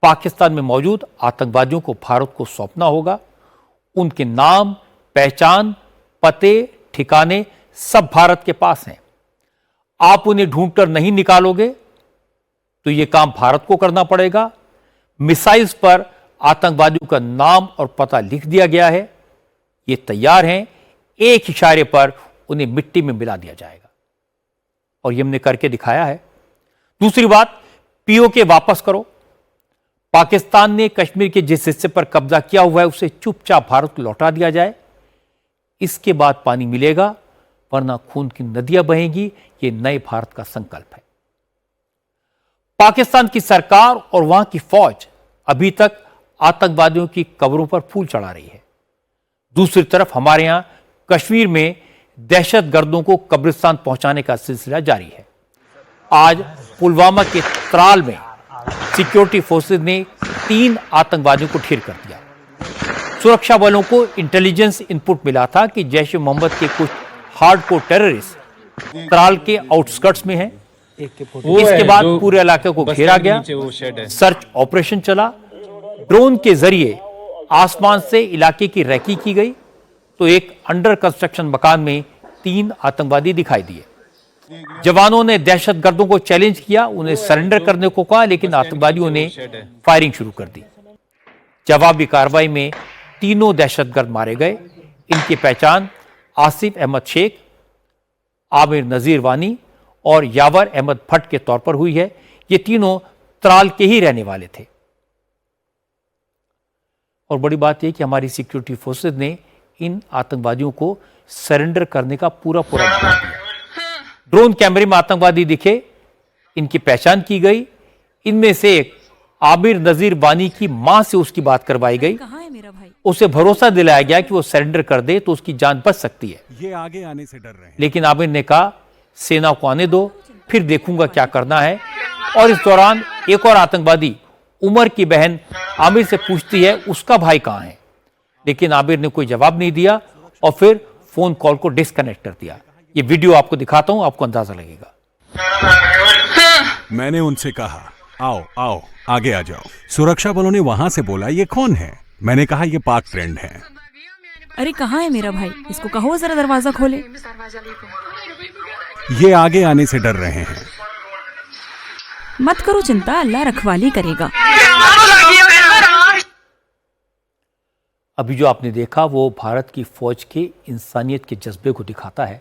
पाकिस्तान में मौजूद आतंकवादियों को भारत को सौंपना होगा। उनके नाम, पहचान, पते, ठिकाने सब भारत के पास हैं। आप उन्हें ढूंढकर नहीं निकालोगे तो यह काम भारत को करना पड़ेगा। मिसाइल्स पर आतंकवादियों का नाम और पता लिख दिया गया है। ये तैयार हैं, एक इशारे पर उन्हें मिट्टी में मिला दिया जाएगा और ये हमने करके दिखाया है। दूसरी बात, पीओके वापस करो। पाकिस्तान ने कश्मीर के जिस हिस्से पर कब्जा किया हुआ है उसे चुपचाप भारत को लौटा दिया जाए। इसके बाद पानी मिलेगा, वरना खून की नदियां बहेंगी। ये नए भारत का संकल्प है। पाकिस्तान की सरकार और वहां की फौज अभी तक आतंकवादियों की कब्रों पर फूल चढ़ा रही है। दूसरी तरफ हमारे यहां कश्मीर में दहशतगर्दों को कब्रिस्तान पहुंचाने का सिलसिला जारी है। आज पुलवामा के त्राल में सिक्योरिटी फोर्सेज ने 3 आतंकवादियों को ढेर कर दिया। सुरक्षा बलों को इंटेलिजेंस इनपुट मिला था कि जैश ए मोहम्मद के कुछ हार्डकोर टेररिस्ट त्राल के आउटस्कर्ट्स में हैं। इसके बाद पूरे इलाके को घेरा गया, सर्च ऑपरेशन चला। ड्रोन के जरिए आसमान से इलाके की रैकी की गई तो एक अंडर कंस्ट्रक्शन मकान में 3 आतंकवादी दिखाई दिए। जवानों ने दहशतगर्दों को चैलेंज किया, उन्हें सरेंडर करने को कहा, लेकिन आतंकवादियों ने फायरिंग शुरू कर दी। जवाबी कार्रवाई में 3 दहशतगर्द मारे गए। इनकी पहचान आसिफ अहमद शेख, आमिर नजीर वानी और यावर अहमद भट्ट के तौर पर हुई है। ये तीनों त्राल के ही रहने वाले थे। और बड़ी बात यह कि हमारी सिक्योरिटी फोर्सेज ने इन आतंकवादियों को सरेंडर करने का पूरा मौका दिया। ड्रोन कैमरे में आतंकवादी दिखे, इनकी पहचान की गई। इनमें से एक आमिर नजीर वानी की मां से उसकी बात करवाई गई। उसे भरोसा दिलाया गया कि वो सरेंडर कर दे तो उसकी जान बच सकती है। ये आगे आने से डर रहे हैं। लेकिन आमिर ने कहा, सेना को आने दो, फिर देखूंगा क्या करना है। और इस दौरान एक और आतंकवादी उमर की बहन आमिर से पूछती है उसका भाई कहां है, लेकिन आमिर ने कोई जवाब नहीं दिया और फिर फोन कॉल को डिस्कनेक्ट कर दिया। ये वीडियो आपको दिखाता हूं, आपको अंदाजा लगेगा। मैंने उनसे कहा, आओ आओ आगे आ जाओ। सुरक्षा बलों ने वहां से बोला, ये कौन है? मैंने कहा, ये पाक फ्रेंड है। अरे कहाँ है मेरा भाई, इसको कहो जरा दरवाजा खोले। ये आगे आने से डर रहे हैं। मत करो चिंता, अल्लाह रखवाली करेगा। अभी जो आपने देखा वो भारत की फौज के इंसानियत के जज्बे को दिखाता है।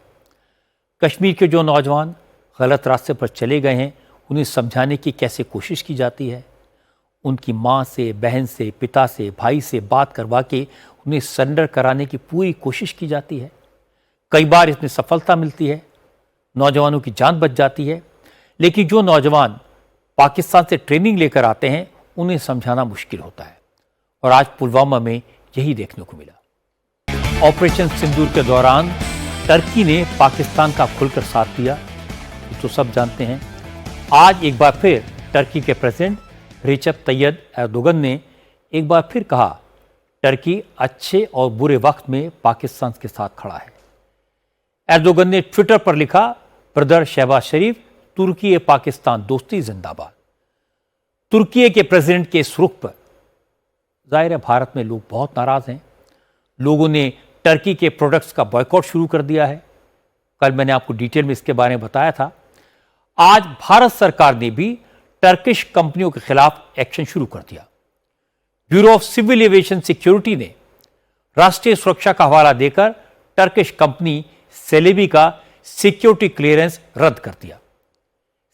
कश्मीर के जो नौजवान गलत रास्ते पर चले गए हैं, उन्हें समझाने की कैसे कोशिश की जाती है। उनकी माँ से, बहन से, पिता से, भाई से बात करवा के उन्हें सरेंडर कराने की पूरी कोशिश की जाती है। कई बार इसमें सफलता मिलती है, नौजवानों की जान बच जाती है। लेकिन जो नौजवान पाकिस्तान से ट्रेनिंग लेकर आते हैं, उन्हें समझाना मुश्किल होता है। और आज पुलवामा में यही देखने को मिला। ऑपरेशन सिंदूर के दौरान टर्की ने पाकिस्तान का खुलकर साथ दिया, तो सब जानते हैं। आज एक बार फिर टर्की के प्रेसिडेंट रिसेप तैयब एर्दोगन ने एक बार फिर कहा, टर्की अच्छे और बुरे वक्त में पाकिस्तान के साथ खड़ा है। एर्दोगन ने ट्विटर पर लिखा, ब्रदर शहबाज शरीफ, तुर्की पाकिस्तान दोस्ती जिंदाबाद। तुर्की के प्रेसिडेंट के इस रुख पर जाहिर है भारत में लोग बहुत नाराज हैं। लोगों ने टर्की के प्रोडक्ट्स का बॉयकॉट शुरू कर दिया है। कल मैंने आपको डिटेल में इसके बारे में बताया था। आज भारत सरकार ने भी टर्किश कंपनियों के खिलाफ एक्शन शुरू कर दिया। Bureau of civil aviation security ने राष्ट्रीय सुरक्षा का हवाला देकर टर्किश कंपनी सेलेबी का सिक्योरिटी क्लियरेंस रद्द कर दिया।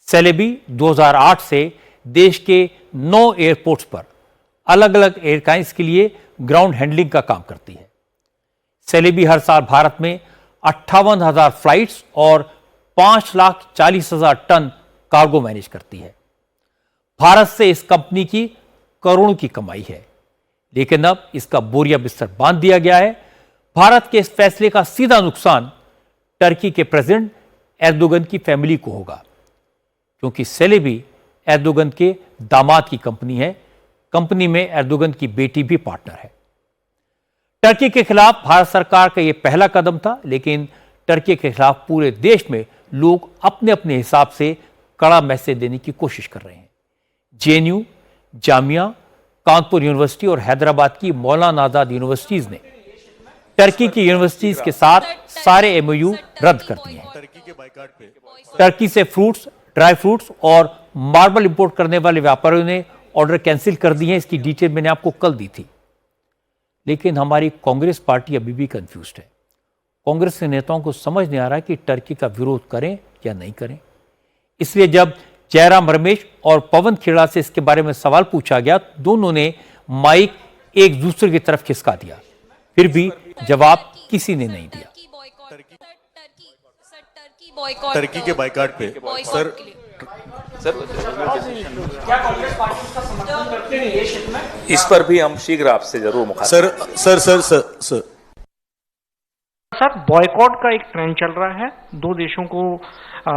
सेलेबी 2008 से देश के 9 एयरपोर्ट्स पर अलग अलग एयरलाइंस के लिए ग्राउंड हैंडलिंग का काम करती है। सेलेबी हर साल भारत में 58,000 फ्लाइट्स और 5,40,000 टन कार्गो मैनेज करती है। भारत से इस कंपनी की करोड़ों की कमाई है, लेकिन अब इसका बोरिया बिस्तर बांध दिया गया है। भारत के इस फैसले का सीधा नुकसान टर्की के प्रेसिडेंट एर्दोगन की फैमिली को होगा, क्योंकि सेलेबी एर्दोगन के दामाद की कंपनी है। कंपनी में एर्दोगन की बेटी भी पार्टनर है। टर्की के खिलाफ भारत सरकार का यह पहला कदम था, लेकिन टर्की के खिलाफ पूरे देश में लोग अपने अपने हिसाब से कड़ा मैसेज देने की कोशिश कर रहे हैं। जेएनयू, जामिया, कानपुर यूनिवर्सिटी और हैदराबाद की मौलाना आजाद यूनिवर्सिटीज ने टर्की की यूनिवर्सिटीज के साथ सारे एमओयू रद्द कर दिए हैं। टर्की से फ्रूट्स, ड्राई फ्रूट्स और मार्बल इंपोर्ट करने वाले व्यापारियों ने ऑर्डर कैंसिल कर दिए हैं। इसकी डिटेल मैंने आपको कल दी थी। लेकिन हमारी कांग्रेस पार्टी अभी भी कंफ्यूज्ड है। कांग्रेस के नेताओं को समझ नहीं आ रहा कि टर्की का विरोध करें या नहीं करें। इसलिए जब जयराम रमेश और पवन खेड़ा से इसके बारे में सवाल पूछा गया, दोनों ने माइक एक दूसरे की तरफ खिसका दिया, फिर भी जवाब किसी ने नहीं दिया। टर्की के बायकॉट पे सर क्या कांग्रेस पार्टी उसका समर्थन करती है ये क्षेत्र में? इस पर भी हम शीघ्र आपसे जरूर मुखातिब। सर बॉयकॉट का एक ट्रेंड चल रहा है। दो देशों को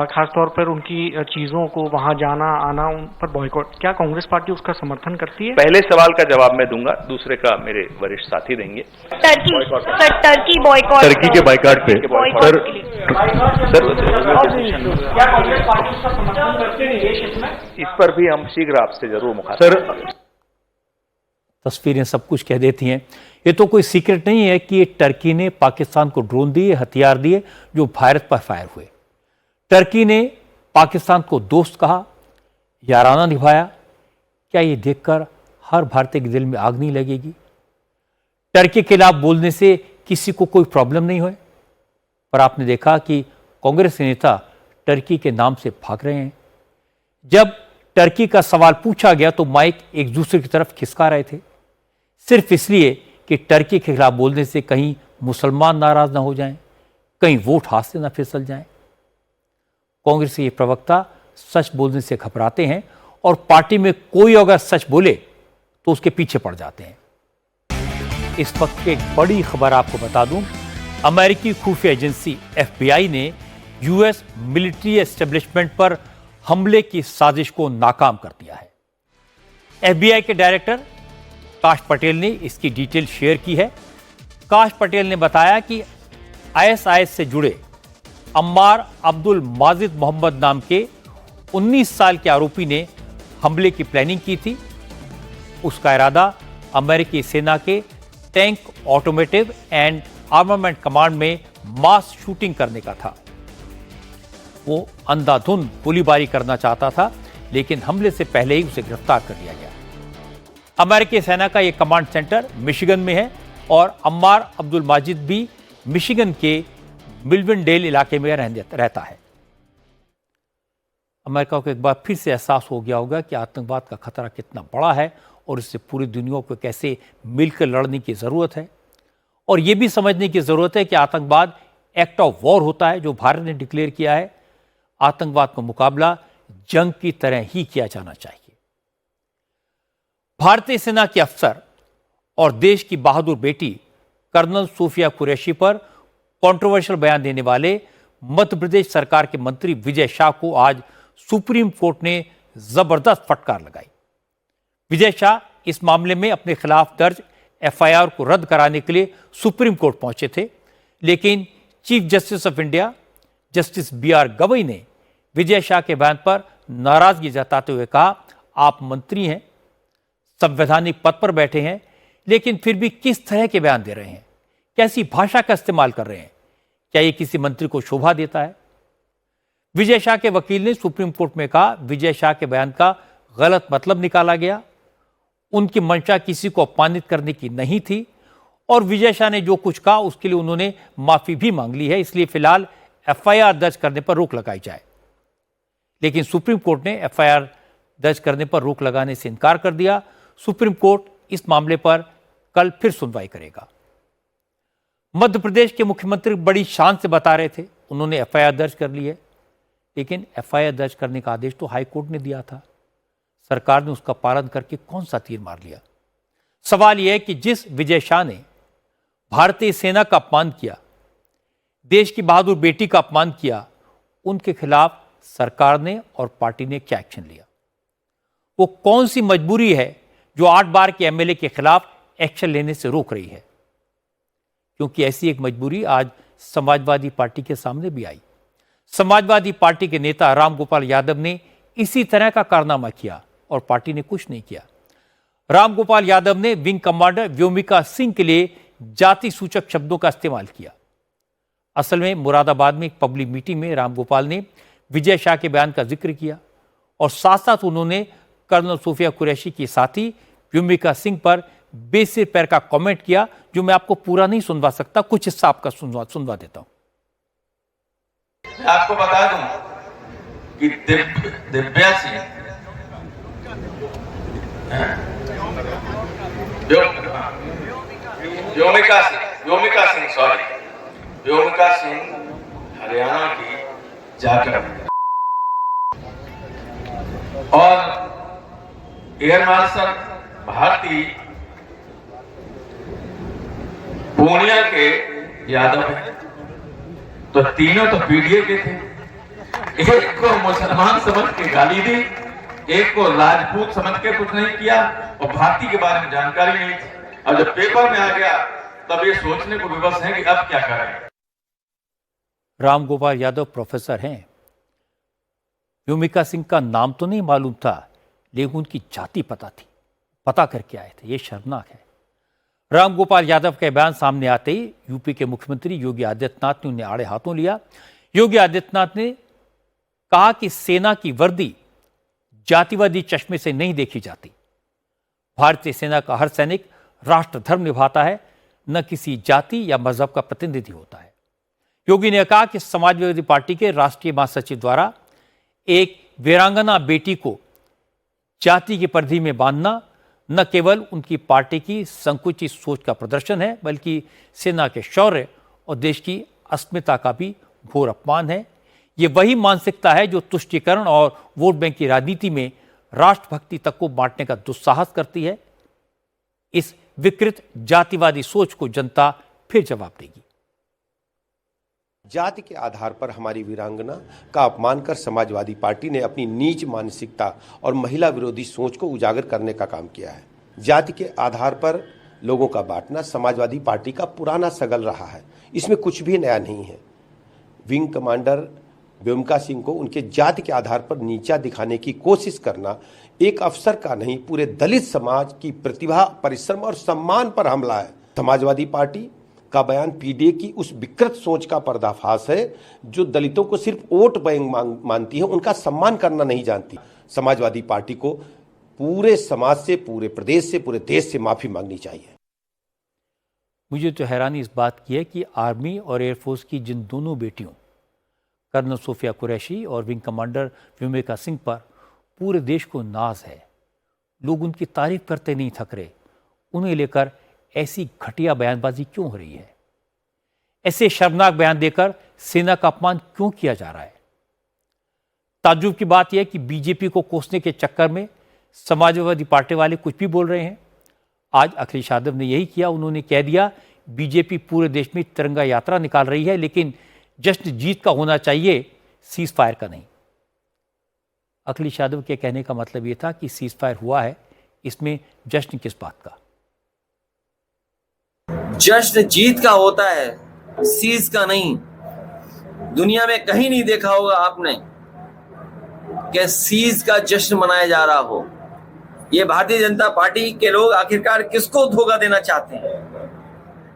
खासतौर पर उनकी चीजों को वहां जाना आना उन पर बॉयकॉट, क्या कांग्रेस पार्टी उसका समर्थन करती है? पहले सवाल का जवाब मैं दूंगा, दूसरे का मेरे वरिष्ठ साथी देंगे। टर्की बॉयकॉट, टर्की के बायकॉट पे सर क्या कांग्रेस पार्टी उसका समर्थन करती है ये क्षेत्र में? इस पर भी हम शीघ्र आपसे जरूर मुखातिब। तस्वीरें सब कुछ कह देती हैं। ये तो कोई सीक्रेट नहीं है कि ये टर्की ने पाकिस्तान को ड्रोन दिए, हथियार दिए जो भारत पर फायर हुए। टर्की ने पाकिस्तान को दोस्त कहा, याराना निभाया। क्या ये देखकर हर भारतीय के दिल में आग नहीं लगेगी? टर्की के खिलाफ बोलने से किसी को कोई प्रॉब्लम नहीं हुई, पर आपने देखा कि कांग्रेस के नेता टर्की के नाम से भाग रहे हैं। जब टर्की का सवाल पूछा गया तो माइक एक दूसरे की तरफ खिसका रहे थे, सिर्फ इसलिए कि टर्की के खिलाफ बोलने से कहीं मुसलमान नाराज ना हो जाएं, कहीं वोट हाथ से ना फिसल जाएं। कांग्रेस के ये प्रवक्ता सच बोलने से घबराते हैं और पार्टी में कोई अगर सच बोले तो उसके पीछे पड़ जाते हैं। इस वक्त की एक बड़ी खबर आपको बता दूं, अमेरिकी खुफिया एजेंसी FBI ने यूएस मिलिट्री एस्टेब्लिशमेंट पर हमले की साजिश को नाकाम कर दिया है। FBI के डायरेक्टर काश पटेल ने इसकी डिटेल शेयर की है। काश पटेल ने बताया कि ISIS से जुड़े अम्मार अब्दुल माजिद मोहम्मद नाम के 19 साल के आरोपी ने हमले की प्लानिंग की थी। उसका इरादा अमेरिकी सेना के tank, automotive and armament command में मास शूटिंग करने का था। वो अंधाधुंध गोलीबारी करना चाहता था, लेकिन हमले से पहले ही उसे गिरफ्तार कर लिया गया। अमेरिकी सेना का यह कमांड सेंटर मिशिगन में है और अम्मार अब्दुल माजिद भी मिशिगन के मिल्विनडेल इलाके में रहता है। अमेरिका को एक बार फिर से एहसास हो गया होगा कि आतंकवाद का खतरा कितना बड़ा है और इससे पूरी दुनिया को कैसे मिलकर लड़ने की जरूरत है। और यह भी समझने की जरूरत है कि आतंकवाद एक्ट ऑफ वॉर होता है जो भारत ने डिक्लेयर किया है। आतंकवाद का मुकाबला जंग की तरह ही किया जाना चाहिए। भारतीय सेना के अफसर और देश की बहादुर बेटी कर्नल सोफिया कुरैशी पर कंट्रोवर्शियल बयान देने वाले मध्य प्रदेश सरकार के मंत्री विजय शाह को आज सुप्रीम कोर्ट ने जबरदस्त फटकार लगाई। विजय शाह इस मामले में अपने खिलाफ दर्ज FIR को रद्द कराने के लिए सुप्रीम कोर्ट पहुंचे थे, लेकिन chief justice of India justice BR Gavai ने विजय शाह के बयान पर नाराजगी जताते हुए कहा, आप मंत्री हैं, संवैधानिक पद पर बैठे हैं, लेकिन फिर भी किस तरह के बयान दे रहे हैं, कैसी भाषा का इस्तेमाल कर रहे हैं? क्या यह किसी मंत्री को शोभा देता है? विजय शाह के वकील ने सुप्रीम कोर्ट में कहा, विजय शाह के बयान का गलत मतलब निकाला गया। उनकी मंशा किसी को अपमानित करने की नहीं थी और विजय शाह ने जो कुछ कहा उसके लिए उन्होंने माफी भी मांग ली है, इसलिए फिलहाल FIR दर्ज करने पर रोक लगाई जाए। लेकिन सुप्रीम कोर्ट ने FIR दर्ज करने पर रोक लगाने से इनकार कर दिया। सुप्रीम कोर्ट इस मामले पर कल फिर सुनवाई करेगा। मध्य प्रदेश के मुख्यमंत्री बड़ी शान से बता रहे थे उन्होंने FIR दर्ज कर ली है, लेकिन FIR दर्ज करने का आदेश तो हाई कोर्ट ने दिया था। सरकार ने उसका पालन करके कौन सा तीर मार लिया? सवाल यह है कि जिस विजय शाह ने भारतीय सेना का अपमान किया, देश की बहादुर बेटी का अपमान किया, उनके खिलाफ सरकार ने और पार्टी ने क्या एक्शन लिया? वो कौन सी मजबूरी है जो 8 बार के MLA के खिलाफ एक्शन लेने से रोक रही है? क्योंकि ऐसी एक मजबूरी आज समाजवादी पार्टी के सामने भी आई। समाजवादी पार्टी के नेता राम गोपाल यादव ने इसी तरह का कारनामा किया और पार्टी ने कुछ नहीं किया। रामगोपाल यादव ने विंग कमांडर व्योमिका सिंह के लिए जाति सूचक शब्दों का इस्तेमाल किया। असल में मुरादाबाद में एक पब्लिक मीटिंग में रामगोपाल ने विजय शाह के बयान का जिक्र किया और साथ साथ उन्होंने कर्नल सोफिया कुरैशी की साथी व्योमिका सिंह पर बेसिर पैर का कमेंट किया, जो मैं आपको पूरा नहीं सुनवा सकता, कुछ हिस्सा आपका सुनवा देता हूं। मैं आपको बता दूं कि दिव्या सिंह व्योमिका सिंह हरियाणा की जाकर और एयर मार्शल भारती पूर्णिया के यादव हैं। तो तीनों तो पीडीए के थे। एक को मुसलमान समझ के गाली दी, एक को राजपूत समझ के कुछ नहीं किया और भारती के बारे में जानकारी नहीं थी। और जब पेपर में आ गया तब ये सोचने को विवश है कि अब क्या करें। रामगोपाल यादव प्रोफेसर हैं। व्योमिका सिंह का नाम तो नहीं मालूम था, लेकिन उनकी जाति पता थी, पता करके आए थे। ये शर्मनाक है। रामगोपाल यादव के बयान सामने आते ही यूपी के मुख्यमंत्री योगी आदित्यनाथ ने उन्हें आड़े हाथों लिया। योगी आदित्यनाथ ने कहा कि सेना की वर्दी जातिवादी चश्मे से नहीं देखी जाती। भारतीय सेना का हर सैनिक राष्ट्र धर्म निभाता है, न किसी जाति या मजहब का प्रतिनिधि होता है। योगी ने कहा कि समाजवादी पार्टी के राष्ट्रीय महासचिव द्वारा एक वीरांगना बेटी को जाति की परिधि में बांधना न केवल उनकी पार्टी की संकुचित सोच का प्रदर्शन है, बल्कि सेना के शौर्य और देश की अस्मिता का भी घोर अपमान है। ये वही मानसिकता है जो तुष्टीकरण और वोट बैंक की राजनीति में राष्ट्रभक्ति तक को बांटने का दुस्साहस करती है। इस विकृत जातिवादी सोच को जनता फिर जवाब देगी। जाति के आधार पर हमारी वीरांगना का अपमान कर समाजवादी पार्टी ने अपनी नीच मानसिकता और महिला विरोधी सोच को उजागर करने का काम किया है। जाति के आधार पर लोगों का बांटना समाजवादी पार्टी का पुराना सगल रहा है, इसमें कुछ भी नया नहीं है। विंग कमांडर व्योमिका सिंह को उनके जाति के आधार पर नीचा दिखाने की कोशिश करना एक अफसर का नहीं, पूरे दलित समाज की प्रतिभा, परिश्रम और सम्मान पर हमला है। समाजवादी पार्टी का बयान पीडीए की उस विकृत सोच का पर्दाफाश है जो दलितों को सिर्फ वोट बैंक मानती है, उनका सम्मान करना नहीं जानती। समाजवादी पार्टी को पूरे समाज से, पूरे प्रदेश से, पूरे देश से माफी मांगनी चाहिए। मुझे तो हैरानी इस बात की है कि आर्मी और एयरफोर्स की जिन दोनों बेटियों कर्नल सोफिया कुरैशी और विंग कमांडर व्योमिका सिंह पर पूरे देश को नाज है, लोग उनकी तारीफ करते नहीं थक रहे, उन्हें लेकर ऐसी घटिया बयानबाजी क्यों हो रही है? ऐसे शर्मनाक बयान देकर सेना का अपमान क्यों किया जा रहा है? ताज्जुब की बात यह है कि बीजेपी को कोसने के चक्कर में समाजवादी पार्टी वाले कुछ भी बोल रहे हैं। आज अखिलेश यादव ने यही किया। उन्होंने कह दिया बीजेपी पूरे देश में तिरंगा यात्रा निकाल रही है, लेकिन जश्न जीत का होना चाहिए, सीज फायर का नहीं। अखिलेश यादव के कहने का मतलब यह था कि सीज फायर हुआ है, इसमें जश्न किस बात का? जश्न जीत का होता है, सीज का नहीं। दुनिया में कहीं नहीं देखा होगा आपने कि सीज का जश्न मनाया जा रहा हो। ये भारतीय जनता पार्टी के लोग आखिरकार किसको धोखा देना चाहते हैं?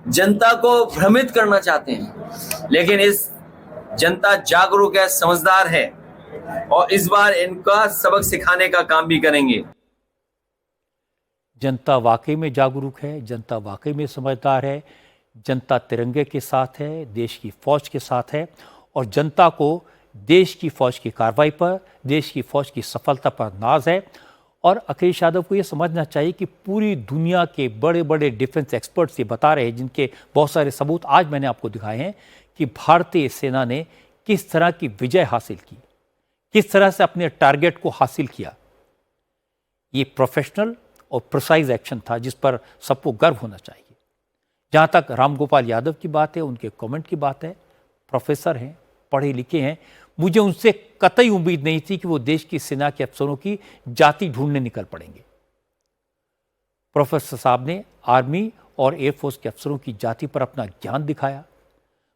जनता को भ्रमित करना चाहते हैं। लेकिन इस जनता जागरूक है, समझदार है और इस बार इनका सबक सिखाने का काम भी करेंगे। जनता वाकई में जागरूक है, जनता वाकई में समझदार है, जनता तिरंगे के साथ है, देश की फौज के साथ है और जनता को देश की फौज की कार्रवाई पर, देश की फौज की सफलता पर नाज है। और अखिलेश यादव को ये समझना चाहिए कि पूरी दुनिया के बड़े बड़े डिफेंस एक्सपर्ट्स ये बता रहे हैं, जिनके बहुत सारे सबूत आज मैंने आपको दिखाए हैं, कि भारतीय सेना ने किस तरह की विजय हासिल की, किस तरह से अपने टारगेट को हासिल किया। ये प्रोफेशनल और प्रिसाइज एक्शन था जिस पर सबको गर्व होना चाहिए। जहाँ तक रामगोपाल यादव की बात है, उनके कमेंट की बात है, प्रोफेसर हैं, पढ़े लिखे हैं, मुझे उनसे कतई उम्मीद नहीं थी कि वो देश की सेना के अफसरों की जाति ढूंढने निकल पड़ेंगे। प्रोफेसर साहब ने आर्मी और एयरफोर्स के अफसरों की जाति पर अपना ज्ञान दिखाया,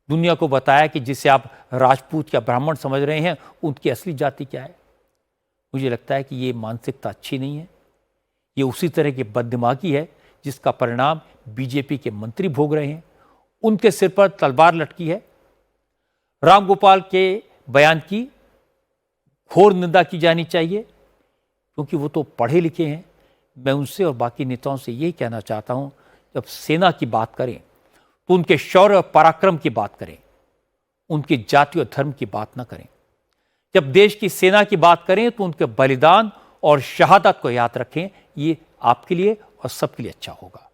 दुनिया को बताया कि जिसे आप राजपूत या ब्राह्मण समझ रहे हैं, उनकी असली जाति क्या है। मुझे लगता है कि ये मानसिकता अच्छी नहीं है, ये उसी तरह की बददिमागी है जिसका परिणाम बीजेपी के मंत्री भोग रहे हैं। उनके सिर पर तलवार लटकी है। रामगोपाल के बयान की घोर निंदा की जानी चाहिए, क्योंकि वो तो पढ़े लिखे हैं। मैं उनसे और बाकी नेताओं से यही कहना चाहता हूं, जब सेना की बात करें तो उनके शौर्य और पराक्रम की बात करें, उनकी जाति और धर्म की बात ना करें। जब देश की सेना की बात करें तो उनके बलिदान और शहादत को याद रखें। ये आपके लिए और सबके लिए अच्छा होगा।